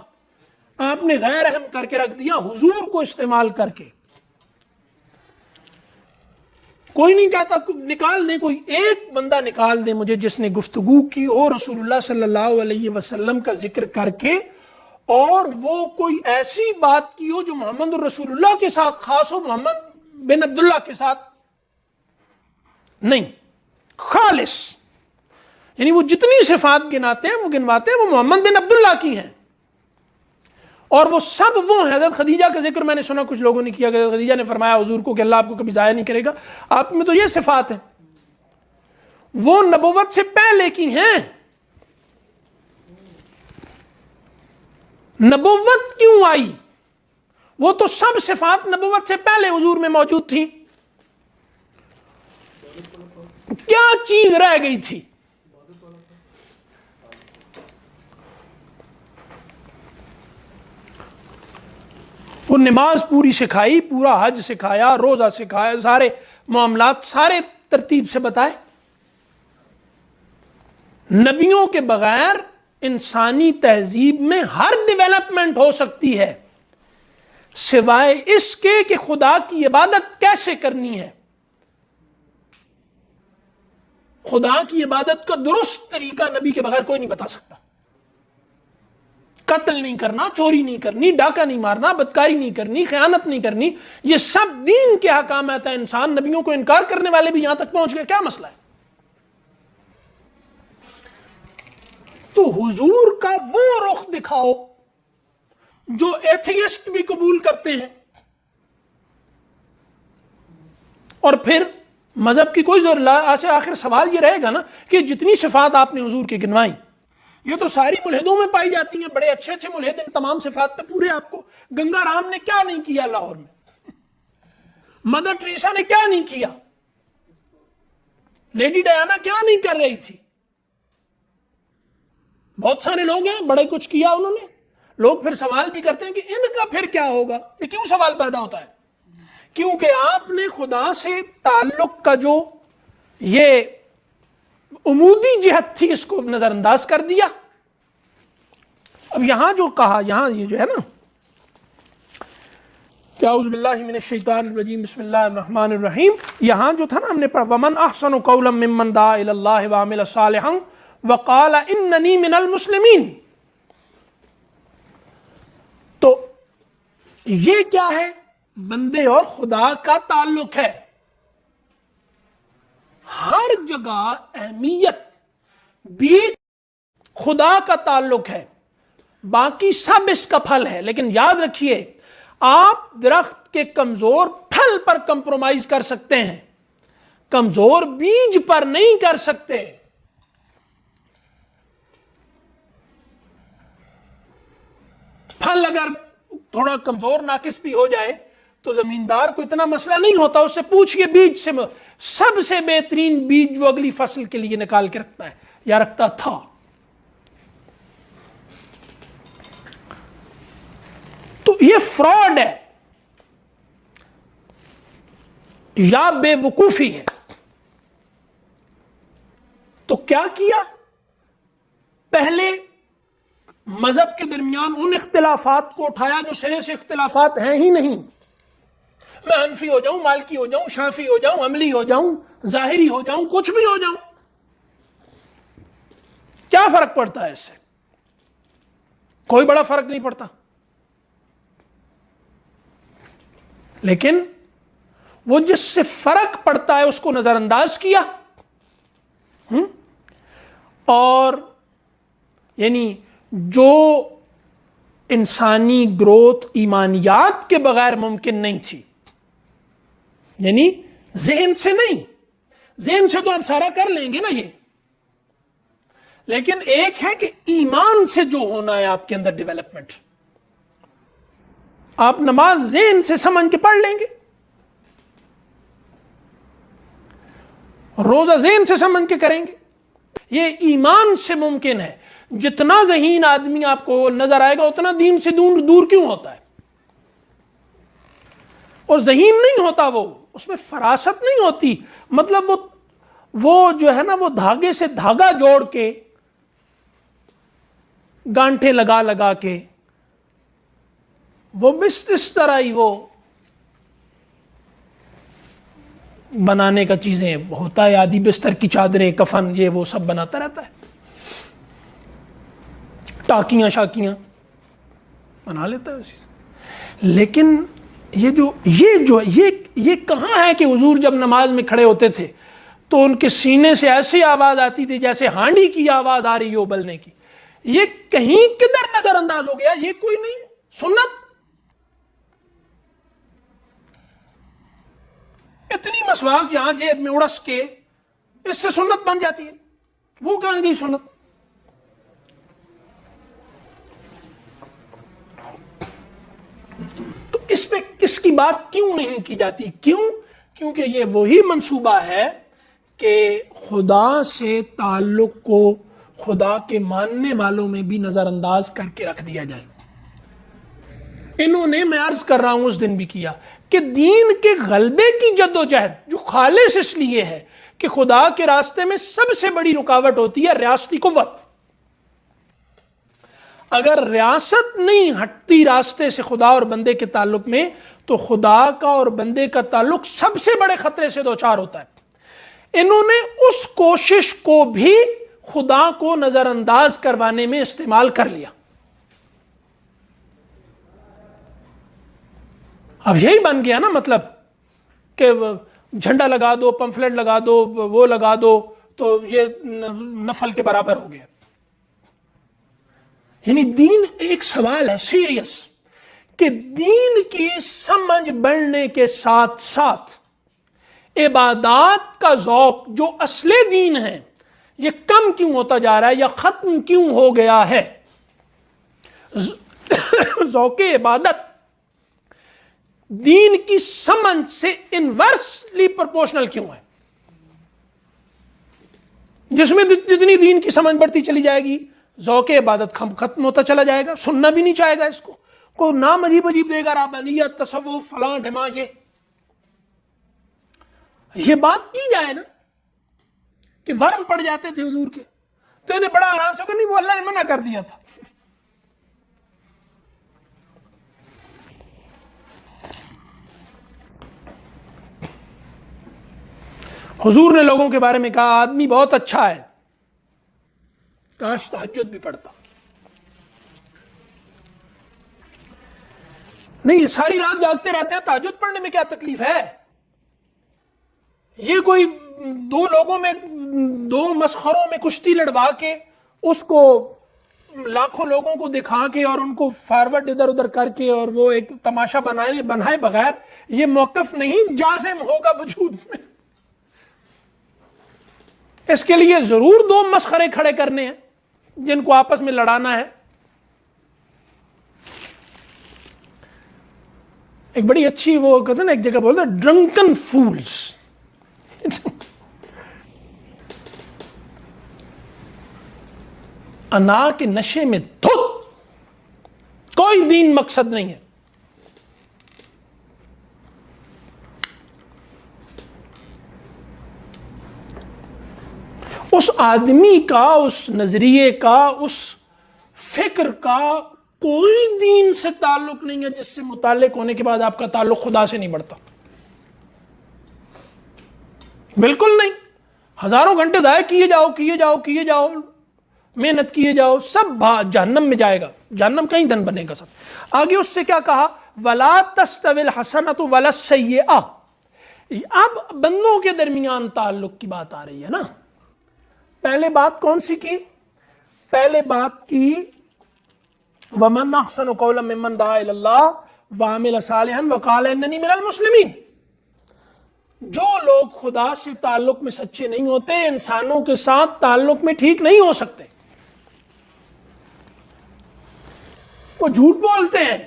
آپ نے غیر اہم کر کے رکھ دیا حضور کو استعمال کر کے. کوئی نہیں کہتا نکال دیں، کوئی ایک بندہ نکال دیں مجھے جس نے گفتگو کی اور رسول اللہ صلی اللہ علیہ وسلم کا ذکر کر کے، اور وہ کوئی ایسی بات کی ہو جو محمد الرسول اللہ کے ساتھ خاص ہو، محمد بن عبداللہ کے ساتھ نہیں، خالص. یعنی وہ جتنی صفات گناتے ہیں وہ گنواتے ہیں وہ محمد بن عبداللہ کی ہیں، اور وہ سب وہ ہیں. حضرت خدیجہ کا ذکر میں نے سنا کچھ لوگوں نے کیا کہ خدیجہ نے فرمایا حضور کو کہ اللہ آپ کو کبھی ضائع نہیں کرے گا. آپ میں تو یہ صفات ہیں، وہ نبوت سے پہلے کی ہیں. نبوت کیوں آئی؟ وہ تو سب صفات نبوت سے پہلے حضور میں موجود تھیں. کیا چیز رہ گئی تھی؟ وہ نماز پوری سکھائی، پورا حج سکھایا، روزہ سکھایا، سارے معاملات سارے ترتیب سے بتائے. نبیوں کے بغیر انسانی تہذیب میں ہر ڈیولپمنٹ ہو سکتی ہے سوائے اس کے کہ خدا کی عبادت کیسے کرنی ہے. خدا کی عبادت کا درست طریقہ نبی کے بغیر کوئی نہیں بتا سکتا. قتل نہیں کرنا، چوری نہیں کرنی، ڈاکہ نہیں مارنا، بدکاری نہیں کرنی، خیانت نہیں کرنی، یہ سب دین کے احکامات ہیں. انسان نبیوں کو انکار کرنے والے بھی یہاں تک پہنچ گئے، کیا مسئلہ ہے؟ تو حضور کا وہ رخ دکھاؤ جو ایتھیسٹ بھی قبول کرتے ہیں، اور پھر مذہب کی کوئی ضرورت. آخر سوال یہ رہے گا نا کہ جتنی صفات آپ نے حضور کی گنوائیں یہ تو ساری ملحدوں میں پائی جاتی ہیں. بڑے اچھے اچھے ملحد ان تمام صفات پہ پورے. آپ کو گنگا رام نے کیا نہیں کیا لاہور میں، مدر ٹریسا نے کیا نہیں کیا، لیڈی ڈیانا کیا نہیں کر رہی تھی. بہت سارے لوگ ہیں بڑے کچھ کیا انہوں نے. لوگ پھر سوال بھی کرتے ہیں کہ ان کا پھر کیا ہوگا. یہ کیوں سوال پیدا ہوتا ہے؟ کیونکہ آپ نے خدا سے تعلق کا جو یہ عمودی جہت تھی اس کو نظر انداز کر دیا. اب یہاں جو کہا، یہاں یہ جو ہے نا کہ اعوذ باللہ من الشیطان الرجیم بسم اللہ الرحمن الرحیم. یہاں جو تھا نا ہم نے پڑھا ومن احسن قولا ممن دعا الی اللہ وعمل صالحا وقال اننی من المسلمین. تو یہ کیا ہے؟ بندے اور خدا کا تعلق ہے. ہر جگہ اہمیت بھی خدا کا تعلق ہے، باقی سب اس کا پھل ہے. لیکن یاد رکھیے آپ درخت کے کمزور پھل پر کمپرومائز کر سکتے ہیں، کمزور بیج پر نہیں کر سکتے. پھل اگر تھوڑا کمزور ناقص بھی ہو جائے تو زمیندار کو اتنا مسئلہ نہیں ہوتا، اس سے پوچھئے بیج سے سب سے بہترین بیج جو اگلی فصل کے لیے نکال کے رکھتا ہے یا رکھتا تھا. تو یہ فراڈ ہے یا بے وقوفی ہے. تو کیا کیا؟ پہلے مذہب کے درمیان ان اختلافات کو اٹھایا جو سرے سے اختلافات ہیں ہی نہیں. میں حنفی ہو جاؤں، مالکی ہو جاؤں، شافعی ہو جاؤں، عملی ہو جاؤں، ظاہری ہو جاؤں، کچھ بھی ہو جاؤں، کیا فرق پڑتا ہے اس سے؟ کوئی بڑا فرق نہیں پڑتا. لیکن وہ جس سے فرق پڑتا ہے اس کو نظر انداز کیا، اور یعنی جو انسانی گروتھ ایمانیات کے بغیر ممکن نہیں تھی، یعنی ذہن سے نہیں، ذہن سے تو آپ سارا کر لیں گے نا یہ، لیکن ایک ہے کہ ایمان سے جو ہونا ہے آپ کے اندر ڈیولپمنٹ. آپ نماز ذہن سے سمجھ کے پڑھ لیں گے، روزہ ذہن سے سمجھ کے کریں گے، یہ ایمان سے ممکن ہے. جتنا ذہین آدمی آپ کو نظر آئے گا اتنا دین سے دور کیوں ہوتا ہے؟ اور ذہین نہیں ہوتا، وہ اس میں فراست نہیں ہوتی. مطلب وہ جو ہے نا وہ دھاگے سے دھاگا جوڑ کے گانٹھے لگا کے وہ اس طرح ہی وہ بنانے کا چیزیں ہوتا ہے. آدھی بستر کی چادریں، کفن، یہ وہ سب بناتا رہتا ہے، ٹاکیاں شاکیاں بنا لیتا ہے اسی سے. لیکن یہ کہاں ہے کہ حضور جب نماز میں کھڑے ہوتے تھے تو ان کے سینے سے ایسی آواز آتی تھی جیسے ہانڈی کی آواز آ رہی ہو ابلنے کی. یہ کہیں کدھر نظر انداز ہو گیا؟ یہ کوئی نہیں سنت. اتنی مسواک یہاں جیب میں اڑس کے اس سے سنت بن جاتی ہے، وہ کہاں گئی سنت؟ تو اس پہ اس کی بات کیوں نہیں کی جاتی؟ کیونکہ یہ وہی منصوبہ ہے کہ خدا سے تعلق کو خدا کے ماننے والوں میں بھی نظر انداز کر کے رکھ دیا جائے. انہوں نے، میں عرض کر رہا ہوں اس دن بھی کیا، کہ دین کے غلبے کی جد و جہد جو خالص اس لیے ہے کہ خدا کے راستے میں سب سے بڑی رکاوٹ ہوتی ہے ریاستی قوت. اگر ریاست نہیں ہٹتی راستے سے خدا اور بندے کے تعلق میں تو خدا کا اور بندے کا تعلق سب سے بڑے خطرے سے دوچار ہوتا ہے. انہوں نے اس کوشش کو بھی خدا کو نظر انداز کروانے میں استعمال کر لیا. اب یہی بن گیا نا، مطلب کہ جھنڈا لگا دو، پمفلٹ لگا دو، وہ لگا دو تو یہ نفل کے برابر ہو گیا. یعنی دین ایک سوال ہے سیریس کہ دین کی سمجھ بڑھنے کے ساتھ ساتھ عبادات کا ذوق جو اصل دین ہے یہ کم کیوں ہوتا جا رہا ہے یا ختم کیوں ہو گیا ہے؟ ذوق عبادت دین کی سمجھ سے انورسلی پروپورشنل کیوں ہے؟ جس میں جتنی دین کی سمجھ بڑھتی چلی جائے گی ذوق عبادت ختم ہوتا چلا جائے گا. سننا بھی نہیں چاہے گا اس کو نام عجیب عجیب دے گا، رہبانیت، تصوف، فلاں ڈھما. یہ بات کی جائے نا کہ ورم پڑ جاتے تھے حضور کے تو انہیں بڑا آرام سے نہیں، وہ اللہ نے منع کر دیا تھا. حضور نے لوگوں کے بارے میں کہا آدمی بہت اچھا ہے، کاش تہجد بھی پڑھتا. نہیں، ساری رات جاگتے رہتے ہیں، تہجد پڑھنے میں کیا تکلیف ہے؟ یہ کوئی دو لوگوں میں، دو مسخروں میں کشتی لڑوا کے اس کو لاکھوں لوگوں کو دکھا کے اور ان کو فارورڈ ادھر ادھر کر کے اور وہ ایک تماشا بنائے بغیر یہ موقف نہیں جازم ہوگا وجود میں. اس کے لیے ضرور دو مسخرے کھڑے کرنے ہیں جن کو آپس میں لڑانا ہے. ایک بڑی اچھی وہ کہتے ہیں نا، ایک جگہ بولتے ہیں ڈرنکن فولز. انا کے نشے میں دھت، کوئی دین مقصد نہیں ہے. اس آدمی کا، اس نظریے کا، اس فکر کا کوئی دین سے تعلق نہیں ہے جس سے متعلق ہونے کے بعد آپ کا تعلق خدا سے نہیں بڑھتا. بالکل نہیں. ہزاروں گھنٹے ضائع کیے جاؤ، محنت کیے جاؤ، سب جہنم میں جائے گا. جہنم کہیں دن بنے گا سب. آگے اس سے کیا کہا؟ وَلَا تَسْتَوِي الْحَسَنَةُ وَلَا السَّيِّئَةُ. اب بندوں کے درمیان تعلق کی بات آ رہی ہے نا. پہلے بات کون سی کی؟ پہلے بات کی وَمَنْ أَحْسَنُ قَوْلًا مِّمَّنْ دَعَا إِلَى اللَّهِ وَعَمِلَ صَالِحًا وَقَالَ إِنَّنِي مِنَ الْمُسْلِمِينَ. جو لوگ خدا سے تعلق میں سچے نہیں ہوتے، انسانوں کے ساتھ تعلق میں ٹھیک نہیں ہو سکتے. وہ جھوٹ بولتے ہیں.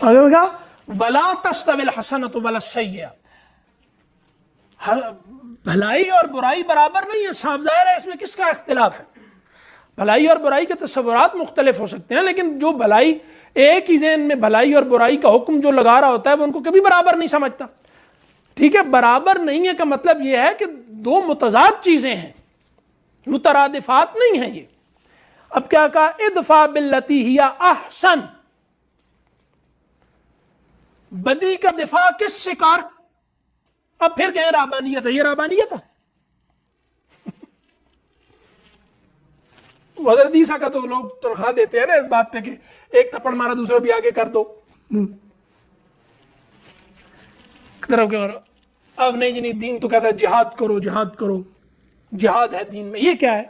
آگے کہا وَلَا تَسْتَوِي الْحَسَنَةُ وَلَا السَّيِّئَةُ. بھلائی اور برائی برابر نہیں ہے. صاف ظاہر ہے اس میں کس کا اختلاف ہے. بھلائی اور برائی کے تصورات مختلف ہو سکتے ہیں، لیکن جو بھلائی ایک ہی ذہن میں بھلائی اور برائی کا حکم جو لگا رہا ہوتا ہے وہ ان کو کبھی برابر نہیں سمجھتا. ٹھیک ہے، برابر نہیں ہے کا مطلب یہ ہے کہ دو متضاد چیزیں ہیں، مترادفات نہیں ہیں یہ. اب کیا کہا؟ ادفع باللتی ہی احسن. بدی کا دفاع کس سے کر؟ اب پھر کہیں رہبانیت ہے. یہ رہبانیت ہے؟ حضرت عیسیٰ کا تو لوگ تنخواہ دیتے ہیں نا اس بات پہ کہ ایک تھپڑ مارا دوسرا بھی آگے کر دو. اب نہیں جنی دین تو کہتا ہے جہاد کرو، جہاد ہے دین میں. یہ کیا ہے؟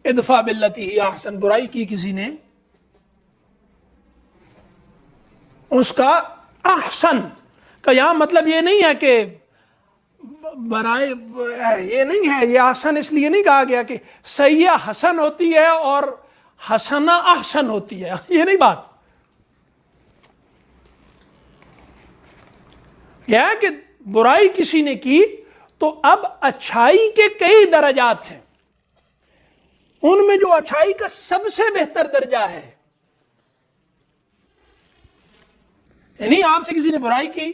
ادفع باللتی ہی احسن. برائی کی کسی نے، اس کا احسن کا یہاں مطلب یہ نہیں ہے کہ برائے، یہ نہیں ہے. یہ احسن اس لیے نہیں کہا گیا کہ سیئہ حسن ہوتی ہے اور حسنہ احسن ہوتی ہے. یہ نہیں بات. یہ ہے کہ برائی کسی نے کی تو اب اچھائی کے کئی درجات ہیں. ان میں جو اچھائی کا سب سے بہتر درجہ ہے، یعنی آپ سے کسی نے برائی کی،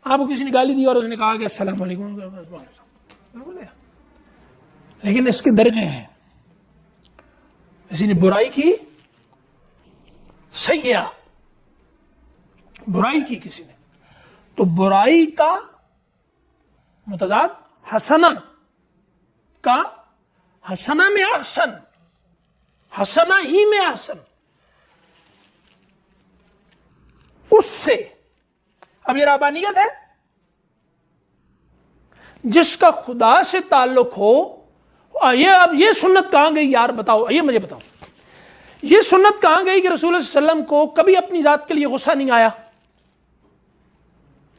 آپ کو کسی نے گالی دی اور اس نے کہا کہ السلام علیکم، لیکن اس کے درجے ہیں. کسی نے برائی کی، سیئہ برائی کی کسی نے، تو برائی کا متضاد حسنہ کا، حسنہ میں احسن، حسنہ ہی میں احسن. اس سے اب یہ رہبانیت ہے. جس کا خدا سے تعلق ہو. اب یہ سنت کہاں گئی یار؟ بتاؤ، یہ مجھے بتاؤ، یہ سنت کہاں گئی کہ رسول اللہ صلی اللہ علیہ وسلم کو کبھی اپنی ذات کے لیے غصہ نہیں آیا؟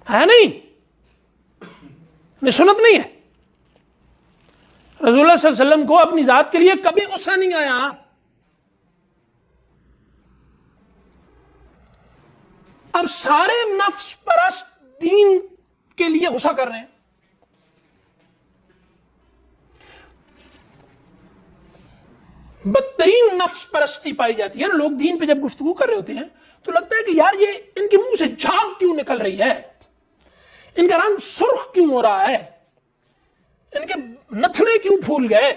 ہے نہیں؟ سنت نہیں ہے. رسول اللہ صلی اللہ علیہ وسلم کو اپنی ذات کے لیے کبھی غصہ نہیں آیا. اب سارے نفس پرست دین کے لیے غصہ کر رہے ہیں. بدترین نفس پرستی پائی جاتی ہے نا. لوگ دین پہ جب گفتگو کر رہے ہوتے ہیں تو لگتا ہے کہ یار یہ ان کے منہ سے جھاگ کیوں نکل رہی ہے، ان کا رنگ سرخ کیوں ہو رہا ہے، ان کے نتھنے کیوں پھول گئے،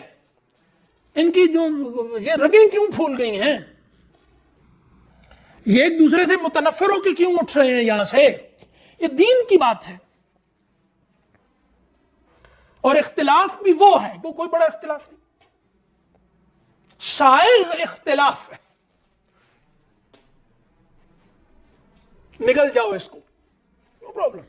ان کی جو یہ رگیں کیوں پھول گئی ہیں. یہ ایک دوسرے سے متنفر ہو کے کیوں اٹھ رہے ہیں یہاں سے؟ یہ دین کی بات ہے، اور اختلاف بھی وہ ہے، وہ کوئی بڑا اختلاف نہیں، سائغ اختلاف ہے، نکل جاؤ اس کو، نو پرابلم۔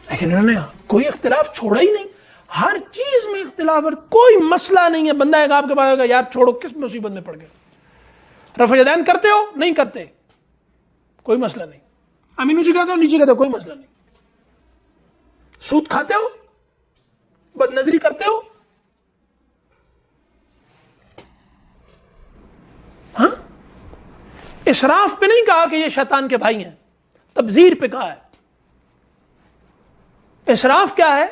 لیکن انہوں نے کوئی اختلاف چھوڑا ہی نہیں، ہر چیز میں اختلاف، اور کوئی مسئلہ نہیں ہے۔ بندہ ایک آپ کے پاس ہوگا، یار چھوڑو، کس مصیبت میں پڑ گئے؟ رفع یدین کرتے ہو؟ نہیں کرتے، کوئی مسئلہ نہیں۔ امین نیچے کہتے ہو؟ نیچے کہتے ہو، کوئی مسئلہ نہیں۔ سود کھاتے ہو؟ بد نظری کرتے ہو؟ ہاں، اسراف پہ نہیں کہا کہ یہ شیطان کے بھائی ہیں، تبذیر پہ کہا ہے۔ اسراف کیا ہے؟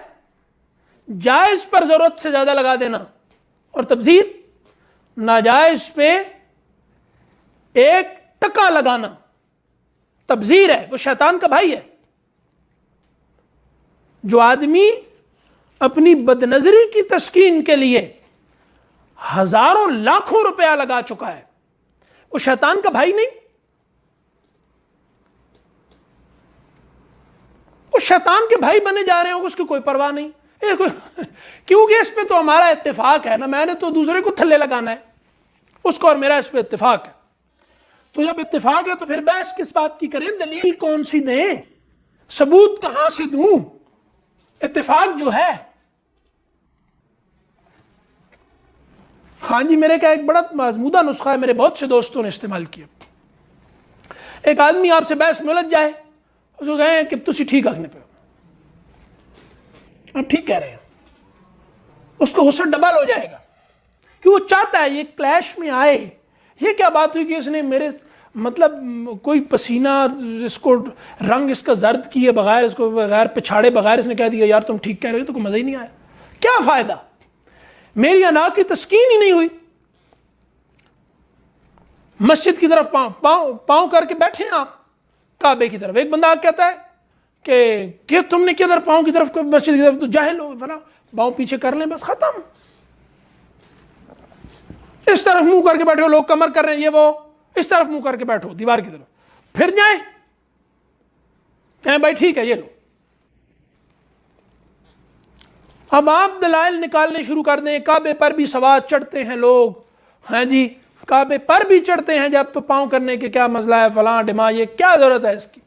جائز پر ضرورت سے زیادہ لگا دینا، اور تبذیر ناجائز پہ ایک ٹکا لگانا، تبذیر ہے، وہ شیطان کا بھائی ہے۔ جو آدمی اپنی بدنظری کی تسکین کے لیے ہزاروں لاکھوں روپیہ لگا چکا ہے، وہ شیطان کا بھائی نہیں؟ وہ شیطان کے بھائی بنے جا رہے ہو، اس کی کوئی پرواہ نہیں، کیونکہ اس پہ تو ہمارا اتفاق ہے نا، میں نے تو دوسرے کو تھلے لگانا ہے، اس کو اور میرا اس پہ اتفاق ہے۔ تو جب اتفاق ہے تو پھر بحث کس بات کی کریں؟ دلیل کون سی دیں؟ ثبوت کہاں سے دوں؟ اتفاق جو ہے۔ خان جی میرے کا ایک بڑا مضمودہ نسخہ ہے، میرے بہت سے دوستوں نے استعمال کیا۔ ایک آدمی آپ سے بحث میں الجھ جائے، اس کو کہیں کہ تسی ٹھیک آخنے پہ ہو، آپ ٹھیک کہہ رہے ہیں، اس کو غصہ ڈبل ہو جائے گا، کہ وہ چاہتا ہے یہ کلیش میں آئے۔ یہ کیا بات ہوئی کہ اس نے میرے مطلب کوئی پسینہ، اس کو رنگ اس کا زرد کیے بغیر، اس کو بغیر پچھاڑے بغیر اس نے کہہ دیا یار تم ٹھیک کہہ رہے ہو، تو کوئی مزہ ہی نہیں آیا۔ کیا فائدہ؟ میری انا کی تسکین ہی نہیں ہوئی۔ مسجد کی طرف پاؤں کر کے بیٹھے ہیں آپ، کعبے کی طرف، ایک بندہ کہتا ہے کہ تم نے کدھر پاؤں کی طرف، مسجد کی طرف، تو جاہل ہو، فلاں پاؤں پیچھے کر لیں بس ختم۔ اس طرف منہ کر کے بیٹھے ہو، لوگ کمر کر رہے ہیں، یہ وہ، اس طرف منہ کر کے بیٹھو دیوار کی طرف، پھر جائیں کہیں بھائی ٹھیک ہے یہ لو۔ اب آپ دلائل نکالنے شروع کر دیں، کعبے پر بھی سواد چڑھتے ہیں لوگ، ہاں جی کعبے پر بھی چڑھتے ہیں جب، تو پاؤں کرنے کے کیا مسئلہ ہے، فلاں ڈما، یہ کیا ضرورت ہے اس کی؟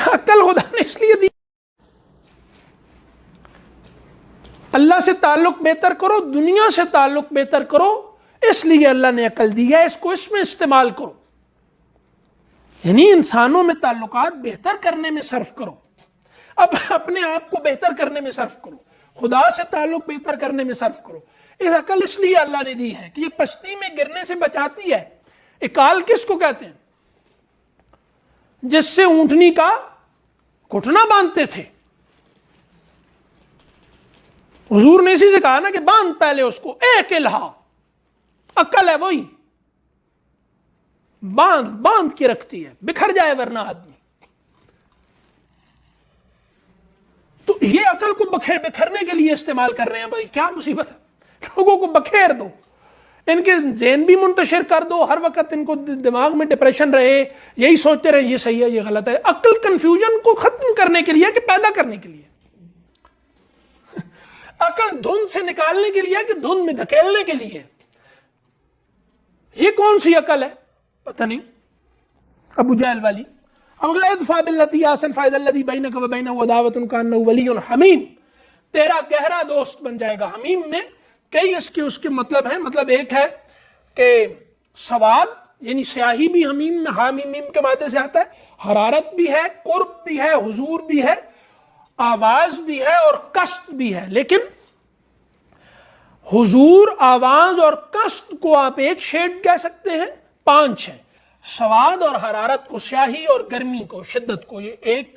عقل خدا نے اس لیے دی، اللہ سے تعلق بہتر کرو، دنیا سے تعلق بہتر کرو، اس لیے اللہ نے عقل دی ہے، اس کو اس میں استعمال کرو، یعنی انسانوں میں تعلقات بہتر کرنے میں صرف کرو، اب اپنے آپ کو بہتر کرنے میں صرف کرو، خدا سے تعلق بہتر کرنے میں صرف کرو۔ یہ عقل اس لیے اللہ نے دی ہے کہ یہ پستی میں گرنے سے بچاتی ہے۔ اکال کس کو کہتے ہیں؟ جس سے اونٹنی کا گھٹنا باندھتے تھے، حضور نے اسی سے کہا نا کہ باندھ پہلے اس کو، ایک الہا، عقل ہے وہی، باندھ کے رکھتی ہے، بکھر جائے ورنہ آدمی۔ تو یہ عقل کو بکھرنے کے لیے استعمال کر رہے ہیں، بھائی کیا مصیبت ہے، لوگوں کو بکھیر دو، ان کے ذہن بھی منتشر کر دو، ہر وقت ان کو دماغ میں ڈپریشن رہے، یہی سوچتے رہے یہ صحیح ہے یہ غلط ہے۔ عقل کنفیوژن کو ختم کرنے کے لیے کہ پیدا کرنے کے لیے، عقل دھند سے نکالنے کے لیے کہ دھند میں دھکیلنے کے لیے۔ یہ کون سی عقل ہے؟ پتہ نہیں، ابو جہل والی۔ اب ادفع باللتی احسن فاذا الذی بینک و بینہ عداوۃ کانہ ولی حمیم، تیرا گہرا دوست بن جائے گا۔ حمیم میں کئی اس کے مطلب ہیں، مطلب ایک ہے کہ سواد یعنی سیاہی بھی حمیم میں، حامیم کے مادے سے آتا ہے، حرارت بھی ہے، قرب بھی ہے، حضور بھی ہے، آواز بھی ہے اور کشت بھی ہے۔ لیکن حضور، آواز اور کشت کو آپ ایک شیڈ کہہ سکتے ہیں، 5 ہیں، سواد اور حرارت کو، سیاہی اور گرمی کو، شدت کو، یہ ایک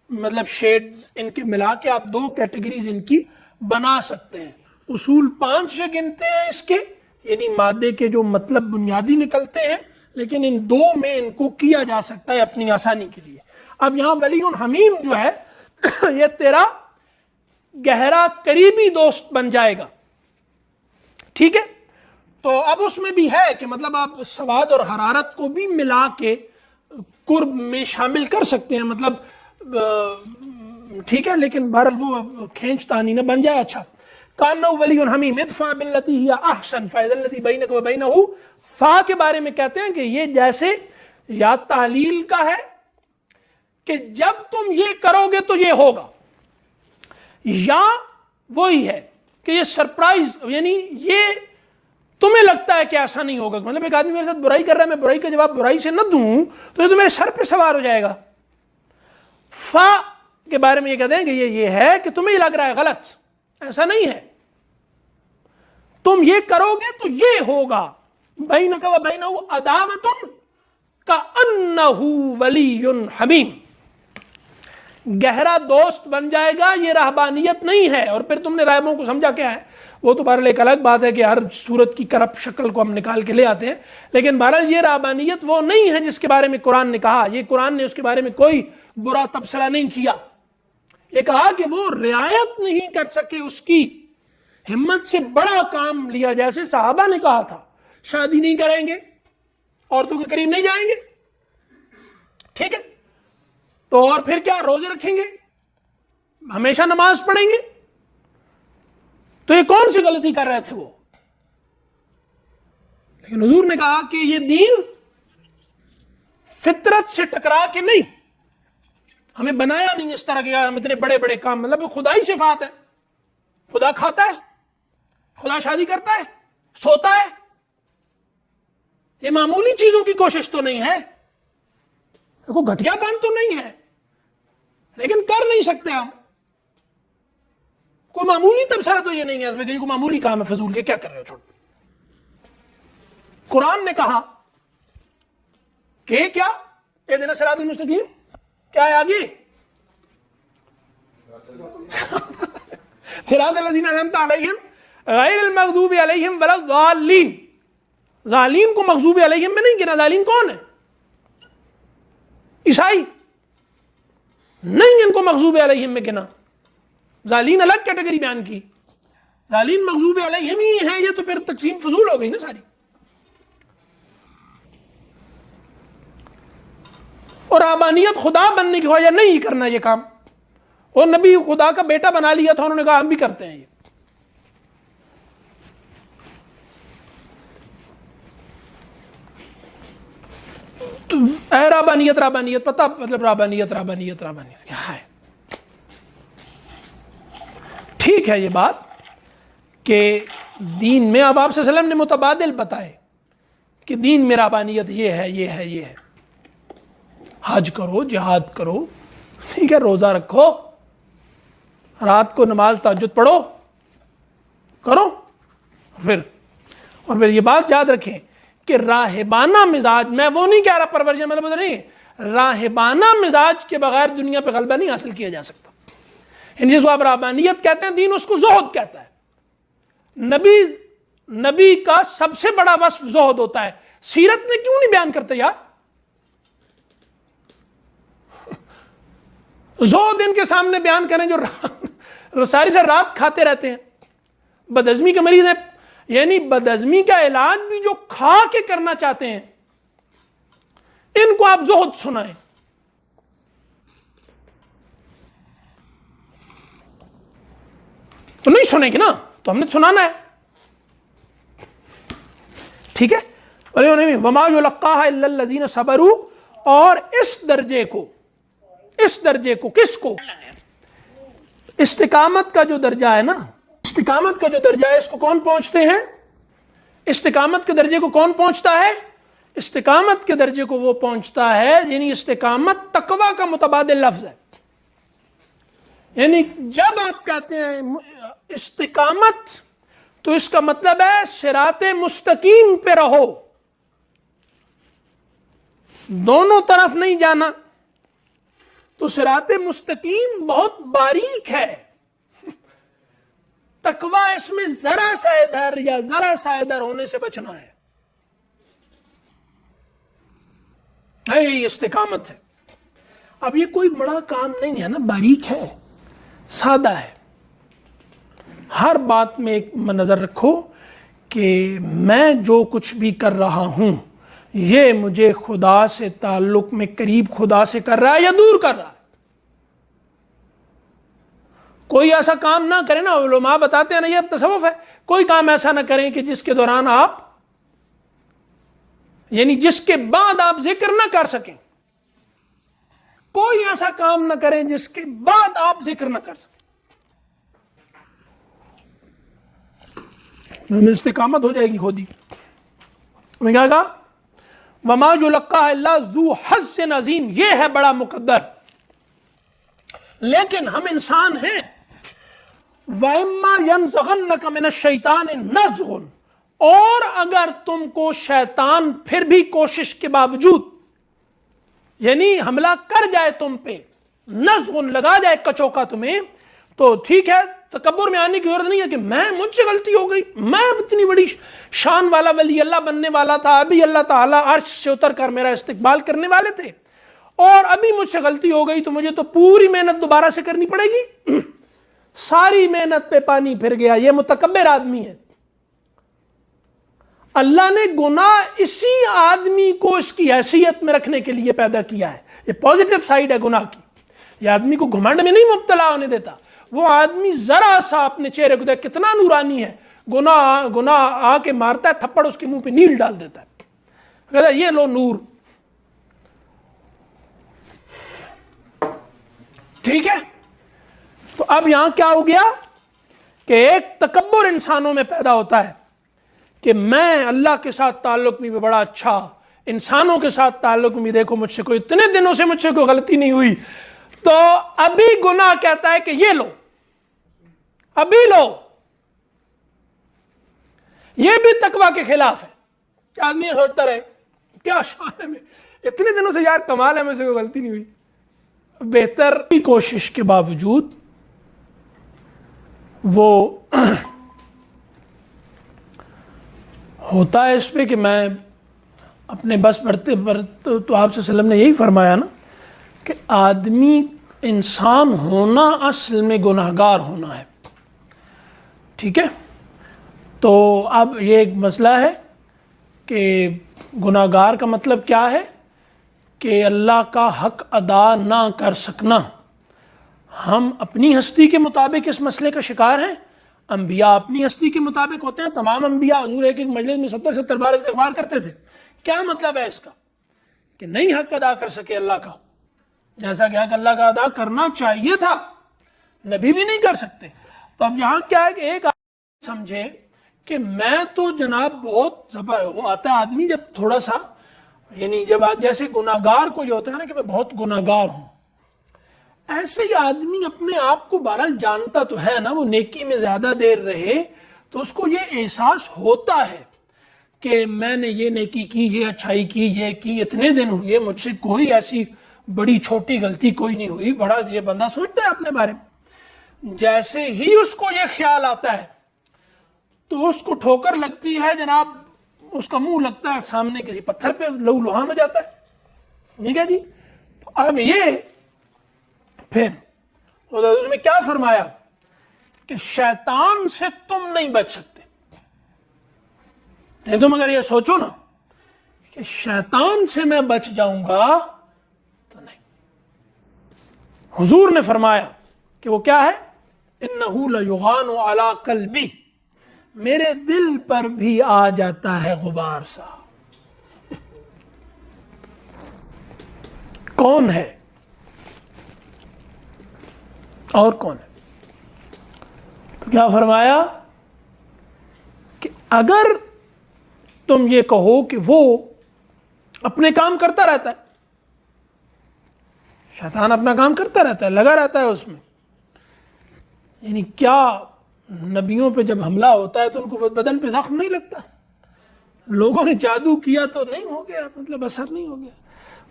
مطلب شیڈز ان کے ملا کے آپ 2 کیٹیگریز ان کی بنا سکتے ہیں۔ اصول 5 سے گنتے ہیں اس کے، یعنی مادے کے جو مطلب بنیادی نکلتے ہیں، لیکن ان 2 میں ان کو کیا جا سکتا ہے اپنی آسانی کے لیے۔ اب یہاں ولی حمیم جو ہے یہ تیرا گہرا قریبی دوست بن جائے گا، ٹھیک ہے. تو اب اس میں بھی ہے کہ مطلب آپ سواد اور حرارت کو بھی ملا کے قرب میں شامل کر سکتے ہیں, مطلب ٹھیک ہے, لیکن بہرحال وہ کھینچتانی نہ بن جائے. اچھا, کانہ ولی حمیم ادفع باللتی ہی احسن فاذا الذی بینک و بینہ, فا کے بارے میں کہتے ہیں کہ یہ جیسے یا تعلیل کا ہے کہ جب تم یہ کرو گے تو یہ ہوگا, یا وہی ہے کہ یہ سرپرائز, یعنی یہ تمہیں لگتا ہے کہ ایسا نہیں ہوگا. مطلب ایک آدمی میرے ساتھ برائی کر رہا ہے, میں برائی کا جواب برائی سے نہ دوں تو یہ تو میرے سر پہ سوار ہو جائے گا. فا کے بارے میں یہ کہتے ہیں کہ یہ ہے کہ تمہیں یہ لگ رہا ہے غلط, ایسا نہیں ہے, تم یہ کرو گے تو یہ ہوگا. بینک و بینہ عداوۃ کأنہ ولی حمیم, گہرا دوست بن جائے گا. یہ رہبانیت نہیں ہے. اور پھر تم نے راہبوں کو سمجھا کیا ہے, وہ تو بہرحال ایک الگ بات ہے کہ ہر صورت کی کرپٹ شکل کو ہم نکال کے لے آتے ہیں, لیکن بہرحال یہ رہبانیت وہ نہیں ہے جس کے بارے میں قرآن نے کہا. یہ قرآن نے اس کے بارے میں کوئی برا تبصرہ نہیں کیا. یہ کہا کہ وہ رعایت نہیں کر سکے اس کی, ہمت سے بڑا کام لیا, جیسے صحابہ نے کہا تھا شادی نہیں کریں گے, عورتوں کے قریب نہیں جائیں گے, ٹھیک ہے, تو اور پھر کیا, روزے رکھیں گے, ہمیشہ نماز پڑھیں گے. تو یہ کون سی غلطی کر رہے تھے وہ؟ لیکن حضور نے کہا کہ یہ دین فطرت سے ٹکرا کے نہیں, ہمیں بنایا نہیں اس طرح کے ہم اتنے بڑے بڑے کام, مطلب خدائی صفات ہے. خدا کھاتا ہے, خدا شادی کرتا ہے, سوتا ہے, یہ معمولی چیزوں کی کوشش تو نہیں ہے, کوئی گھٹیا پن تو نہیں ہے, لیکن کر نہیں سکتے ہم. کوئی معمولی تبصرہ تو یہ نہیں ہے اس میں کہ کوئی معمولی کام ہے فضول کے, کیا کر رہے ہو, چھوڑ. قرآن نے کہا کہ کیا اہدنا الصراط المستقیم, کیا ہے آگے, صراط الذین انعمت علیہم غیر المغضوب علیہم ولا الضالین. ظالم کو مغضوب علیہم میں نہیں گنا. ظالم کون ہے؟ عیسائی نہیں, ان کو مغضوب علیہم میں گنا. ظالین الگ کیٹیگری بیان کی, ظالین مغضوب علیہم ہی ہے, یہ تو پھر تقسیم فضول ہو گئی نا ساری. اور رہبانیت خدا بننے کی وجہ نہیں کرنا یہ کام, اور نبی خدا کا بیٹا بنا لیا تھا, انہوں نے کہا ہم بھی کرتے ہیں یہ. تو اے رہبانیت, رہبانیت پتہ مطلب رہبانیت رہبانیت رہبانیت کیا ہے؟ ٹھیک ہے یہ بات کہ دین میں اب آپ صلی اللہ علیہ وسلم نے متبادل بتائے کہ دین میں رہبانیت یہ ہے, یہ ہے, یہ ہے. حج کرو, جہاد کرو, ٹھیک ہے, روزہ رکھو, رات کو نماز تہجد پڑھو, کرو. اور پھر یہ بات یاد رکھیں کہ راہبانہ مزاج, میں وہ نہیں کہہ رہا پرورش مطلب نہیں, راہبانہ مزاج کے بغیر دنیا پہ غلبہ نہیں حاصل کیا جا سکتا. جس کو آپ رہبانیت کہتے ہیں, دین اس کو زہد کہتا ہے. نبی کا سب سے بڑا وصف زہد ہوتا ہے. سیرت میں کیوں نہیں بیان کرتے یار؟ زہد ان کے سامنے بیان کریں جو ساری سے رات کھاتے رہتے ہیں, بدہضمی کے مریض ہیں, یعنی بدہضمی کا علاج بھی جو کھا کے کرنا چاہتے ہیں, ان کو آپ زہد سنائیں. تو نہیں سنیں گے نا, تو ہم نے سنانا ہے, ٹھیک ہے. وما یلقاها الا الذین صبروا, اور اس درجے کو کس کو, استقامت کا جو درجہ ہے نا, استقامت کا جو درجہ ہے اس کو کون پہنچتے ہیں؟ استقامت کے درجے کو کون پہنچتا ہے؟ استقامت کے درجے کو وہ پہنچتا ہے, یعنی استقامت تقوی کا متبادل لفظ ہے. یعنی جب آپ کہتے ہیں استقامت تو اس کا مطلب ہے صراط مستقیم پہ رہو, دونوں طرف نہیں جانا. تو صراط مستقیم بہت باریک ہے, تقوی اس میں ذرا سا ادھر یا ذرا سا ادھر ہونے سے بچنا ہے. یہ استقامت ہے. اب یہ کوئی بڑا کام نہیں ہے نا, باریک ہے, سادہ ہے. ہر بات میں ایک نظر رکھو کہ میں جو کچھ بھی کر رہا ہوں یہ مجھے خدا سے تعلق میں قریب خدا سے کر رہا ہے یا دور کر رہا ہے. کوئی ایسا کام نہ کرے نا, علماء بتاتے ہیں نا, یہ تصوف ہے, کوئی کام ایسا نہ کریں کہ جس کے دوران آپ, یعنی جس کے بعد آپ ذکر نہ کر سکیں. کوئی ایسا کام نہ کریں جس کے بعد آپ ذکر نہ کر سکیں. استقامت ہو جائے گی خود ہی. میں کیا کہا, وما یلقاها الا ذو حظ عظیم, یہ ہے بڑا مقدر. لیکن ہم انسان ہیں. وَإِمَّا يَنزَغَنَّكَ مِنَ الشَّيْطَانِ نَزْغٌ, اور اگر تم کو شیطان پھر بھی کوشش کے باوجود, یعنی حملہ کر جائے تم پہ, نزغن لگا جائے کچوکا تمہیں, تو ٹھیک ہے, تکبر میں آنے کی ضرورت نہیں ہے کہ مجھ سے غلطی ہو گئی, میں اتنی بڑی شان والا ولی اللہ بننے والا تھا, ابھی اللہ تعالیٰ عرش سے اتر کر میرا استقبال کرنے والے تھے, اور ابھی مجھ سے غلطی ہو گئی تو مجھے تو پوری محنت دوبارہ سے کرنی پڑے گی. ساری محنت پہ پانی پھر گیا, یہ متکبر آدمی ہے. اللہ نے گناہ اسی آدمی کو اس کی حیثیت میں رکھنے کے لیے پیدا کیا ہے. یہ پازیٹیو سائیڈ ہے گناہ کی. یہ آدمی کو گھمنڈ میں نہیں مبتلا ہونے دیتا. وہ آدمی ذرا سا اپنے چہرے کو دیکھ کتنا نورانی ہے, گناہ آ کے مارتا ہے تھپڑ, اس کے منہ پہ نیل ڈال دیتا ہے, کہتا ہے یہ لو نور. ٹھیک ہے, تو اب یہاں کیا ہو گیا کہ ایک تکبر انسانوں میں پیدا ہوتا ہے کہ میں اللہ کے ساتھ تعلق میں بھی بڑا اچھا, انسانوں کے ساتھ تعلق میں بھی دیکھو مجھ سے کوئی, اتنے دنوں سے مجھ سے کوئی غلطی نہیں ہوئی, تو ابھی گناہ کہتا ہے کہ یہ لو, ابھی لو. یہ بھی تقویٰ کے خلاف ہے. آدمی سوچتا رہے کیا شان ہے, میں اتنے دنوں سے یار کمال ہے, مجھ سے کوئی غلطی نہیں ہوئی. بہتر کی کوشش کے باوجود وہ ہوتا ہے اس پہ کہ میں اپنے بس بڑھتے تو آپ صلی اللہ علیہ وسلم نے یہی فرمایا نا کہ آدمی انسان ہونا اصل میں گناہگار ہونا ہے. ٹھیک ہے, تو اب یہ ایک مسئلہ ہے کہ گناہگار کا مطلب کیا ہے کہ اللہ کا حق ادا نہ کر سکنا. ہم اپنی ہستی کے مطابق اس مسئلے کا شکار ہیں, انبیاء اپنی ہستی کے مطابق ہوتے ہیں. تمام انبیاء حضور ایک مجلس میں 70 بار استغفار کرتے تھے. کیا مطلب ہے اس کا کہ نہیں حق ادا کر سکے اللہ کا, جیسا کہ حق اللہ کا ادا کرنا چاہیے تھا, نبی بھی نہیں کر سکتے. تو اب یہاں کیا ہے کہ ایک آدمی سمجھے کہ میں تو جناب بہت زبر وہ آتا ہے آدمی جب تھوڑا سا, یعنی جب جیسے گناہگار کو جو ہوتا ہے نا کہ میں بہت گناہگار ہوں, ایسے ہی آدمی اپنے آپ کو بہرحال جانتا تو ہے نا, وہ نیکی میں زیادہ دیر رہے تو اس کو یہ احساس ہوتا ہے کہ میں نے یہ نیکی کی, یہ اچھائی کی, یہ کی, اتنے دن ہوئے, مجھ سے کوئی ایسی بڑی چھوٹی غلطی کوئی نہیں ہوئی. بڑا یہ بندہ سوچتا ہے اپنے بارے میں. جیسے ہی اس کو یہ خیال آتا ہے تو اس کو ٹھوکر لگتی ہے جناب, اس کا منہ لگتا ہے سامنے کسی پتھر پہ, لہو لہان ہو جاتا ہے. ٹھیک ہے جی. تو اب یہ پھر اس میں کیا فرمایا کہ شیطان سے تم نہیں بچ سکتے. تم اگر یہ سوچو نا کہ شیطان سے میں بچ جاؤں گا تو نہیں. حضور نے فرمایا کہ وہ کیا ہے, اِنَّهُ لَيُغَانُ عَلَىٰ قَلْبِي, میرے دل پر بھی آ جاتا ہے غبار سا. کون ہے اور کون ہے؟ تو کیا فرمایا کہ اگر تم یہ کہو کہ وہ اپنے کام کرتا رہتا ہے, شیطان اپنا کام کرتا رہتا ہے, لگا رہتا ہے اس میں, یعنی کیا نبیوں پہ جب حملہ ہوتا ہے تو ان کو بدن پہ زخم نہیں لگتا, لوگوں نے جادو کیا تو نہیں ہو گیا, مطلب اثر نہیں ہو گیا.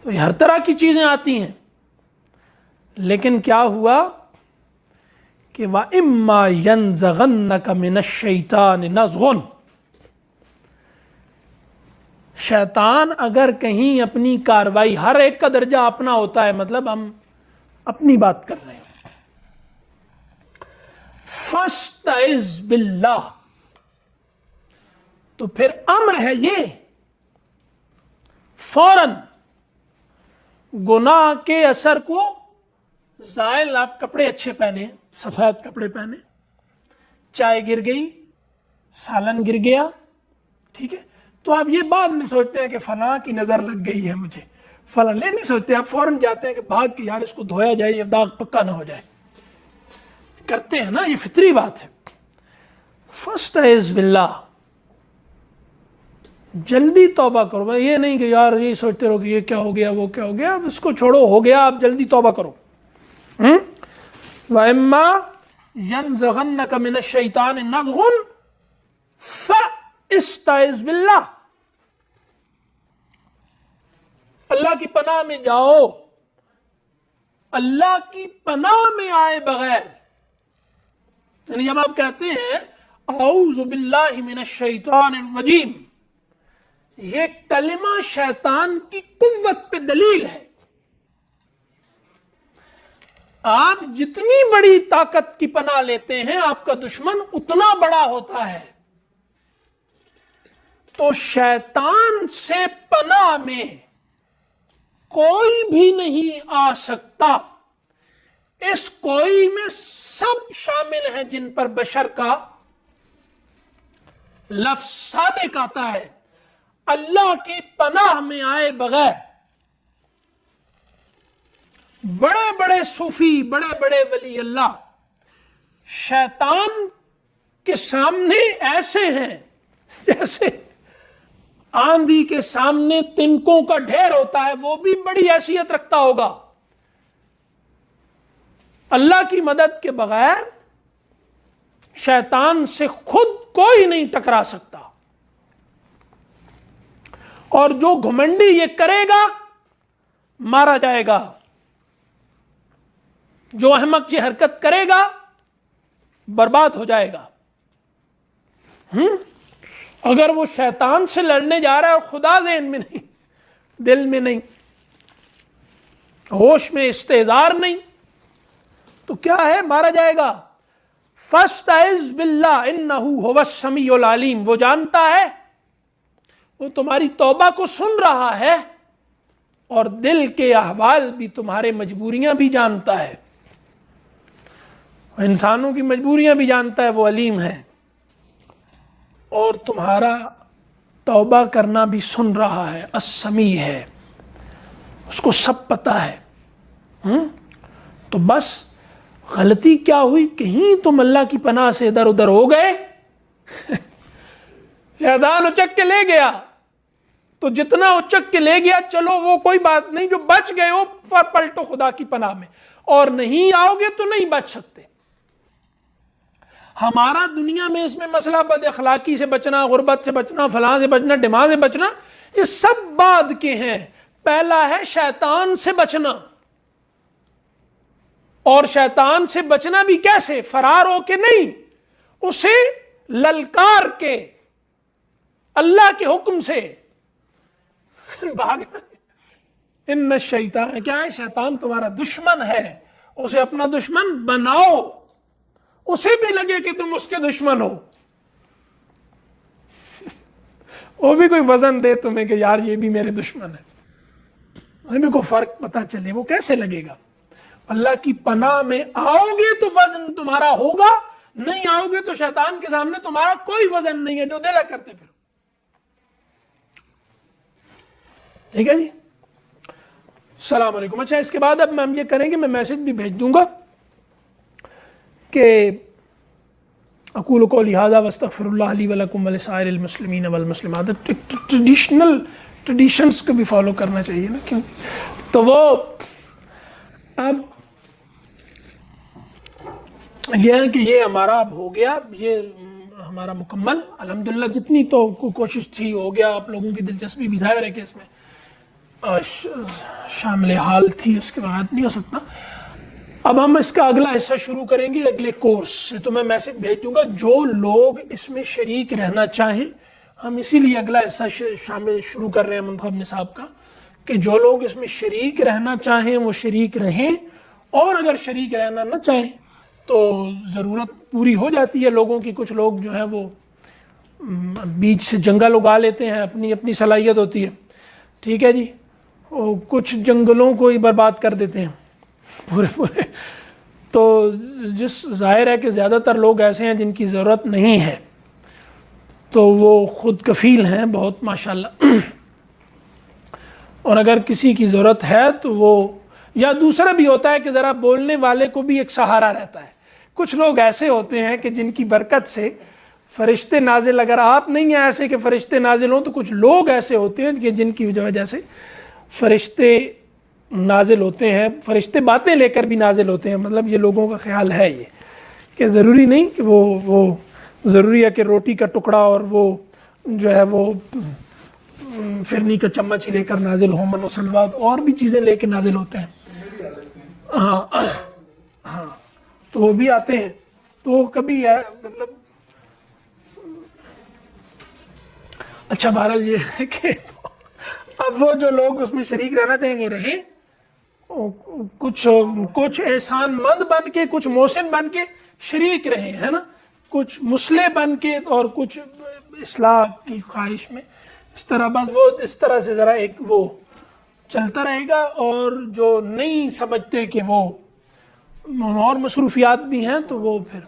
تو ہر طرح کی چیزیں آتی ہیں. لیکن کیا ہوا کہ وَإِمَّا يَنزَغَنَّكَ مِنَ الشَّيْطَانِ نَزْغٌ, شیطان اگر کہیں اپنی کاروائی, ہر ایک کا درجہ اپنا ہوتا ہے, مطلب ہم اپنی بات کر رہے ہیں. فَاسْتَعِذْ بِاللَّهِ, تو پھر امر ہے یہ فوراً گناہ کے اثر کو زائل. آپ کپڑے اچھے پہنے, سفید کپڑے پہنے, چائے گر گئی, سالن گر گیا, ٹھیک ہے, تو آپ یہ بعد میں سوچتے ہیں کہ فلاں کی نظر لگ گئی ہے مجھے, فلاں لے نہیں سوچتے, آپ فوراً جاتے ہیں کہ بھاگ کے یار اس کو دھویا جائے, یہ داغ پکا نہ ہو جائے. کرتے ہیں نا, یہ فطری بات ہے. فاستعذ باللہ, جلدی توبہ کرو. یہ نہیں کہ یار یہ سوچتے رہو کہ یہ کیا ہو گیا, وہ کیا ہو گیا, اب اس کو چھوڑو, ہو گیا, آپ جلدی توبہ کرو. وَإِمَّا يَنزَغَنَّكَ مِنَ الشَّيْطَانِ نَزْغٌ فَاسْتَعِذْ بِاللَّهِ. اللہ کی پناہ میں جاؤ, اللہ کی پناہ میں آئے بغیر, یعنی جب آپ کہتے ہیں اعوذ باللہ من الشیطان الرجیم, یہ کلمہ شیطان کی قوت پہ دلیل ہے. آپ جتنی بڑی طاقت کی پناہ لیتے ہیں آپ کا دشمن اتنا بڑا ہوتا ہے. تو شیطان سے پناہ میں کوئی بھی نہیں آ سکتا. اس کوئی میں سب شامل ہیں جن پر بشر کا لفظ صادق آتا ہے. اللہ کی پناہ میں آئے بغیر بڑے بڑے صوفی, بڑے بڑے ولی اللہ شیطان کے سامنے ایسے ہیں جیسے آندھی کے سامنے تنکوں کا ڈھیر ہوتا ہے, وہ بھی بڑی حیثیت رکھتا ہوگا. اللہ کی مدد کے بغیر شیطان سے خود کوئی نہیں ٹکرا سکتا. اور جو گھمنڈی یہ کرے گا مارا جائے گا, جو احمق یہ حرکت کرے گا برباد ہو جائے گا. اگر وہ شیطان سے لڑنے جا رہا ہے اور خدا ذہن میں نہیں, دل میں نہیں, ہوش میں استحضار نہیں, تو کیا ہے, مارا جائے گا. فاستعذ باللہ انہ هو السمیع العلیم, وہ جانتا ہے, وہ تمہاری توبہ کو سن رہا ہے اور دل کے احوال بھی, تمہارے مجبوریاں بھی جانتا ہے, انسانوں کی مجبوریاں بھی جانتا ہے, وہ علیم ہے, اور تمہارا توبہ کرنا بھی سن رہا ہے, السمیع ہے, اس کو سب پتہ ہے. تو بس غلطی کیا ہوئی, کہیں تم اللہ کی پناہ سے ادھر ادھر ہو گئے, شیطان اچک کے لے گیا, تو جتنا اچک کے لے گیا چلو وہ کوئی بات نہیں, جو بچ گئے ہو پلٹو خدا کی پناہ میں, اور نہیں آؤ گے تو نہیں بچ سکتے. ہمارا دنیا میں اس میں مسئلہ بد اخلاقی سے بچنا, غربت سے بچنا, فلاں سے بچنا, ڈماں سے بچنا, یہ سب بعد کے ہیں. پہلا ہے شیطان سے بچنا, اور شیطان سے بچنا بھی کیسے, فرار ہو کے نہیں, اسے للکار کے اللہ کے حکم سے بھاگنا. ان الشیطان, کیا ہے, شیطان تمہارا دشمن ہے, اسے اپنا دشمن بناؤ, اسے بھی لگے کہ تم اس کے دشمن ہو, وہ بھی کوئی وزن دے تمہیں کہ یار یہ بھی میرے دشمن ہے, ہمیں کو فرق پتا چلے, وہ کیسے لگے گا. اللہ کی پناہ میں آؤ گے تو وزن تمہارا ہوگا, نہیں آؤ گے تو شیطان کے سامنے تمہارا کوئی وزن نہیں ہے, جو دلا کرتے پھر. ٹھیک ہے جی, السلام علیکم. اچھا, اس کے بعد اب ہم یہ کریں گے, میں میسج بھی بھیج دوں گا کہ اقول قولی ھذا واستغفر اللہ لی ولکم ولسائر المسلمین والمسلمات. ٹریڈیشنز کو بھی فالو کرنا چاہیے نا, کیوں, تو وہ اب یہ ہے کہ یہ ہمارا اب ہو گیا, یہ ہمارا مکمل الحمدللہ. جتنی تو کوشش تھی ہو گیا, آپ لوگوں کی دلچسپی بھی ظاہر ہے کہ اس میں شامل حال تھی, اس کے بعد نہیں ہو سکتا. اب ہم اس کا اگلا حصہ شروع کریں گے اگلے کورس سے, تو میں میسج بھیج دوں گا. جو لوگ اس میں شریک رہنا چاہیں, ہم اسی لیے اگلا حصہ شامل شروع کر رہے ہیں منتخب نصاب کا, کہ جو لوگ اس میں شریک رہنا چاہیں وہ شریک رہیں, اور اگر شریک رہنا نہ چاہیں تو ضرورت پوری ہو جاتی ہے لوگوں کی. کچھ لوگ جو ہیں وہ بیچ سے جنگل اگا لیتے ہیں، اپنی اپنی صلاحیت ہوتی ہے، ٹھیک ہے جی، اور کچھ جنگلوں کو ہی برباد کر دیتے ہیں پورے پورے. تو جس ظاہر ہے کہ زیادہ تر لوگ ایسے ہیں جن کی ضرورت نہیں ہے، تو وہ خود کفیل ہیں بہت ماشاءاللہ. اور اگر کسی کی ضرورت ہے تو وہ، یا دوسرا بھی ہوتا ہے کہ ذرا بولنے والے کو بھی ایک سہارا رہتا ہے. کچھ لوگ ایسے ہوتے ہیں کہ جن کی برکت سے فرشتے نازل، اگر آپ نہیں ہیں ایسے کہ فرشتے نازل ہوں، تو کچھ لوگ ایسے ہوتے ہیں کہ جن کی وجہ سے فرشتے نازل ہوتے ہیں. فرشتے باتیں لے کر بھی نازل ہوتے ہیں. مطلب یہ لوگوں کا خیال ہے یہ کہ ضروری نہیں کہ وہ ضروری ہے کہ روٹی کا ٹکڑا اور وہ جو ہے وہ فرنی کا چمچ ہی لے کر نازل ہو، من و سلوات اور بھی چیزیں لے کے نازل ہوتے ہیں. ہاں ہاں، تو وہ بھی آتے ہیں. تو کبھی ہے مطلب اچھا بہرحال یہ ہے کہ اب وہ جو لوگ اس میں شریک رہنا چاہیں گے رہیں، کچھ احسان مند بن کے، کچھ محسن بن کے شریک رہیں، ہے نا، کچھ مصلح بن کے اور کچھ اصلاح کی خواہش میں. اس طرح بس وہ اس طرح سے ذرا ایک وہ چلتا رہے گا. اور جو نہیں سمجھتے کہ وہ اور مصروفیات بھی ہیں تو وہ پھر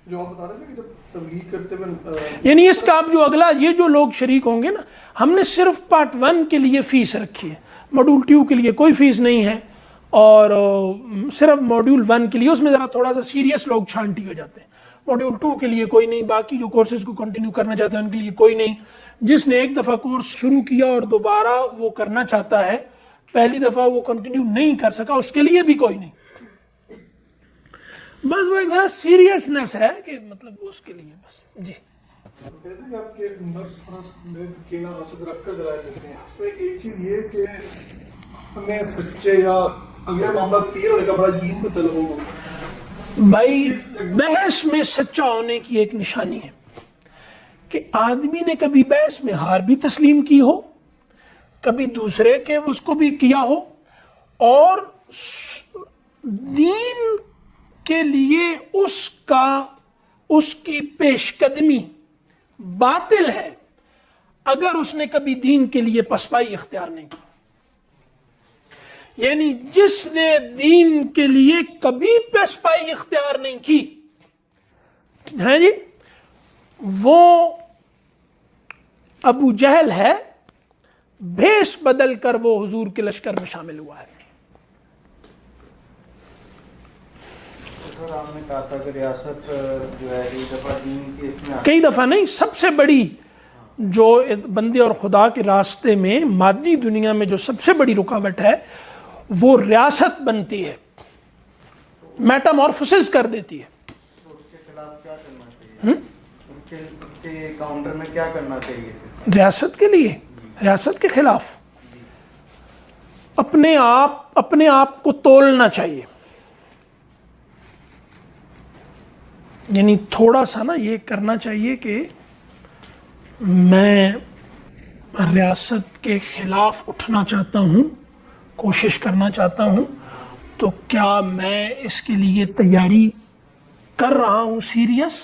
جو آپ بتا رہے تھے کہ جب تبلیغ کرتے ہوئے یعنی اس کا اب جو اگلا یہ جو لوگ شریک ہوں گے نا، ہم نے صرف پارٹ 1 کے لیے فیس رکھی ہے، ماڈیول 2 کے لیے کوئی فیس نہیں ہے، اور صرف ماڈیول 1 کے لیے اس میں ذرا تھوڑا سا سیریس لوگ چھانٹی ہو جاتے ہیں. ماڈیول 2 کے لیے کوئی نہیں، باقی جو کورسز کو کنٹینیو کرنا چاہتے ہیں ان کے لیے کوئی نہیں. جس نے ایک دفعہ کورس شروع کیا اور دوبارہ وہ کرنا چاہتا ہے، پہلی دفعہ وہ کنٹینیو نہیں کر سکا، اس کے لیے بھی کوئی نہیں. بس وہ ایک ذرا سیریسنس ہے کہ مطلب اس کے لیے بس. جی کہتے ہیں کہ آپ کے کینا رسد رکھ کر دلائل دیتے ہیں. اس میں ایک چیز یہ کہ ہمیں سچے یا اگر معاملہ تیر ہونے کا بڑا یقین کو طلب ہو. بھائی بحث میں سچا ہونے کی ایک نشانی ہے کہ آدمی نے کبھی بحث میں ہار بھی تسلیم کی ہو، کبھی دوسرے کے اس کو بھی کیا ہو، اور دین کے لیے اس کی پیش قدمی باطل ہے اگر اس نے کبھی دین کے لیے پسپائی اختیار نہیں کی. یعنی جس نے دین کے لیے کبھی پسپائی اختیار نہیں کی ہے جی، وہ ابو جہل ہے، بھیس بدل کر وہ حضور کے لشکر میں شامل ہوا ہے. آپ نے کہا تھا کہ ریاست جو ہے ایک دفعہ دین کے اس میں کئی دفعہ نہیں، سب سے بڑی جو بندے اور خدا کے راستے میں مادی دنیا میں جو سب سے بڑی رکاوٹ ہے وہ ریاست بنتی ہے، میٹامورفوسس کر دیتی ہے. اس کے خلاف کیا کرنا چاہیے؟ ان کے کاؤنٹر میں کیا کرنا چاہیے؟ ریاست کے لیے، ریاست کے خلاف اپنے آپ کو تولنا چاہیے. یعنی تھوڑا سا نا یہ کرنا چاہیے کہ میں ریاست کے خلاف اٹھنا چاہتا ہوں، کوشش کرنا چاہتا ہوں، تو کیا میں اس کے لیے تیاری کر رہا ہوں سیریس؟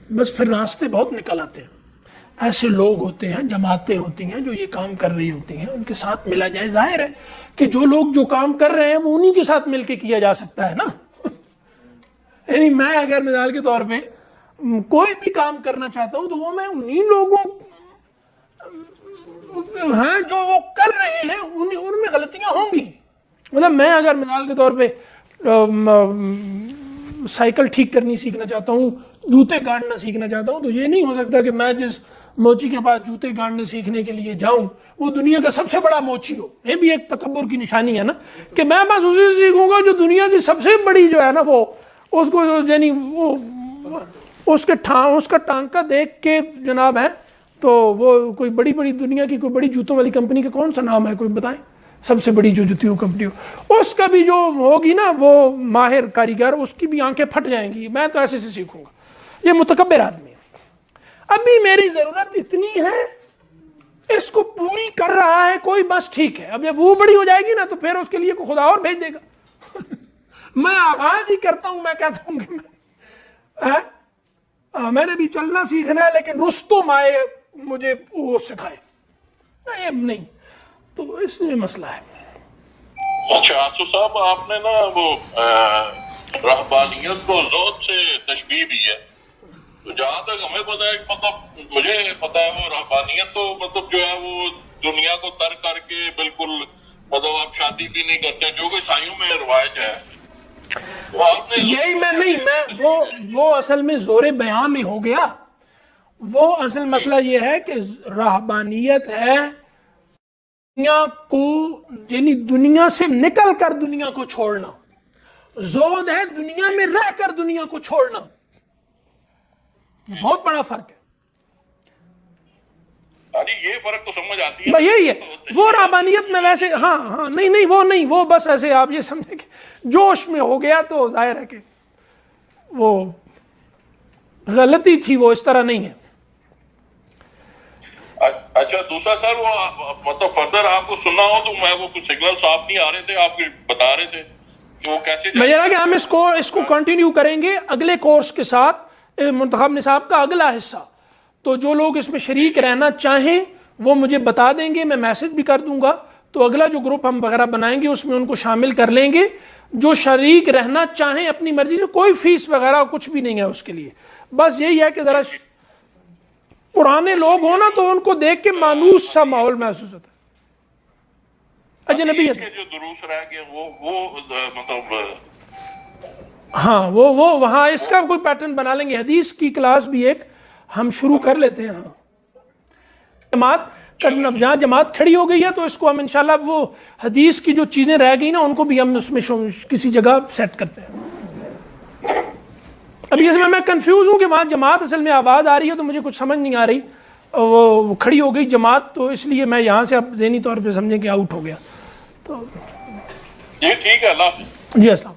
بس پھر راستے بہت نکل آتے ہیں. ایسے لوگ ہوتے ہیں، جماعتیں ہوتی ہیں جو یہ کام کر رہی ہوتی ہیں، ان کے ساتھ ملا جائے. ظاہر ہے کہ جو لوگ جو کام کر رہے ہیں وہ انہی کے ساتھ مل کے کیا جا سکتا ہے نا. یعنی میں اگر مثال کے طور پہ کوئی بھی کام کرنا چاہتا ہوں تو وہ میں انہی لوگوں ہاں جو وہ کر رہے ہیں ان میں غلطیاں ہوں گی. مطلب میں اگر مثال کے طور پہ سائیکل ٹھیک کرنی سیکھنا چاہتا ہوں، جوتے گاڑنا سیکھنا چاہتا ہوں، تو یہ نہیں ہو سکتا کہ میں جس موچی کے پاس جوتے گاڑنے سیکھنے کے لیے جاؤں وہ دنیا کا سب سے بڑا موچی ہو. یہ بھی ایک تکبر کی نشانی ہے نا کہ میں بس اسی سے سیکھوں گا جو دنیا کی سب سے بڑی جو ہے نا وہ اس کو یعنی وہ اس کا ٹانکا دیکھ کے جناب ہے تو وہ کوئی بڑی دنیا کی کوئی بڑی جوتوں والی کمپنی کا کون سا نام ہے کوئی بتائیں، سب سے بڑی جو جوتیوں کمپنی ہو، اس کا بھی جو ہوگی نا وہ ماہر کاریگر، اس کی بھی آنکھیں پھٹ جائیں گی. میں تو ایسے سے سیکھوں گا. یہ متکبر آدمی ہے. ابھی میری ضرورت اتنی ہے، اس کو پوری کر رہا ہے کوئی، بس ٹھیک ہے. اب جب وہ بڑی ہو جائے گی نا تو پھر اس کے لیے کوئی خدا اور بھیج دے گا. میں آغاز ہی کرتا ہوں، میں کہتا ہوں کہ میں نے بھی چلنا سیکھنا ہے لیکن رستم آئے مجھے وہ سکھائے، یہ نہیں، تو اس میں مسئلہ ہے۔ اچھا آصف صاحب، آپ نے نا وہ رہبانیت کو زہد سے تشبیہ دی ہے، تو جہاں تک ہمیں پتہ ہے، مطلب مجھے پتہ ہے وہ رہبانیت تو مطلب جو ہے وہ دنیا کو ترک کر کے بالکل مطلب آپ شادی بھی نہیں کرتے، جو کہ عیسائیوں میں رواج ہے، تو آپ نے یہی میں نہیں، میں وہ اصل میں زور بیان میں ہو گیا۔ وہ اصل مسئلہ یہ ہے کہ رہبانیت ہے دنیا کو، یعنی دنیا سے نکل کر دنیا کو چھوڑنا، زہد ہے دنیا میں رہ کر دنیا کو چھوڑنا، بہت بڑا فرق ہے۔ یہ فرق تو سمجھ آتی ہے، یہی ہے وہ رہبانیت میں ویسے، ہاں نہیں وہ بس ایسے آپ یہ سمجھیں کہ جوش میں ہو گیا تو ظاہر ہے کہ وہ غلطی تھی، وہ اس طرح نہیں ہے۔ اچھا دوسرا سر، وہ مطلب فردر آپ کو سننا ہو تو میں وہ کچھ سگنل صاف نہیں آ رہے تھے، آپ بتا رہے تھے کہ وہ کیسے میں یہ رہا کہ ہم اس کو کنٹینیو کریں گے اگلے کورس کے ساتھ، منتخب نصاب کا اگلا حصہ، تو جو لوگ اس میں شریک رہنا چاہیں وہ مجھے بتا دیں گے، میں میسج بھی کر دوں گا، تو اگلا جو گروپ ہم وغیرہ بنائیں گے اس میں ان کو شامل کر لیں گے۔ جو شریک رہنا چاہیں اپنی مرضی سے، کوئی فیس وغیرہ کچھ بھی نہیں ہے اس کے لیے، بس یہی ہے کہ ذرا پرانے لوگ ہوں نا تو ان کو دیکھ کے مانوس سا ماحول محسوس ہوتا ہے، اجنبیت جو دروس رہ گئے وہ مطلب ہاں وہ وہاں اس کا کوئی پیٹرن بنا لیں گے، حدیث کی کلاس بھی ایک ہم شروع کر لیتے ہیں۔ ہاں جماعت کرنا، جہاں جماعت کھڑی ہو گئی ہے تو اس کو ہم انشاءاللہ وہ حدیث کی جو چیزیں رہ گئی نا ان کو بھی ہم اس میں کسی جگہ سیٹ کرتے ہیں۔ ابھی اس میں کنفیوز ہوں کہ وہاں جماعت اصل میں آواز آ رہی ہے تو مجھے کچھ سمجھ نہیں آ رہی، وہ کھڑی ہو گئی جماعت، تو اس لیے میں یہاں سے اب ذہنی طور پہ سمجھیں کہ آؤٹ ہو گیا، تو یہ ٹھیک ہے، اللہ حافظ۔ جی السلام۔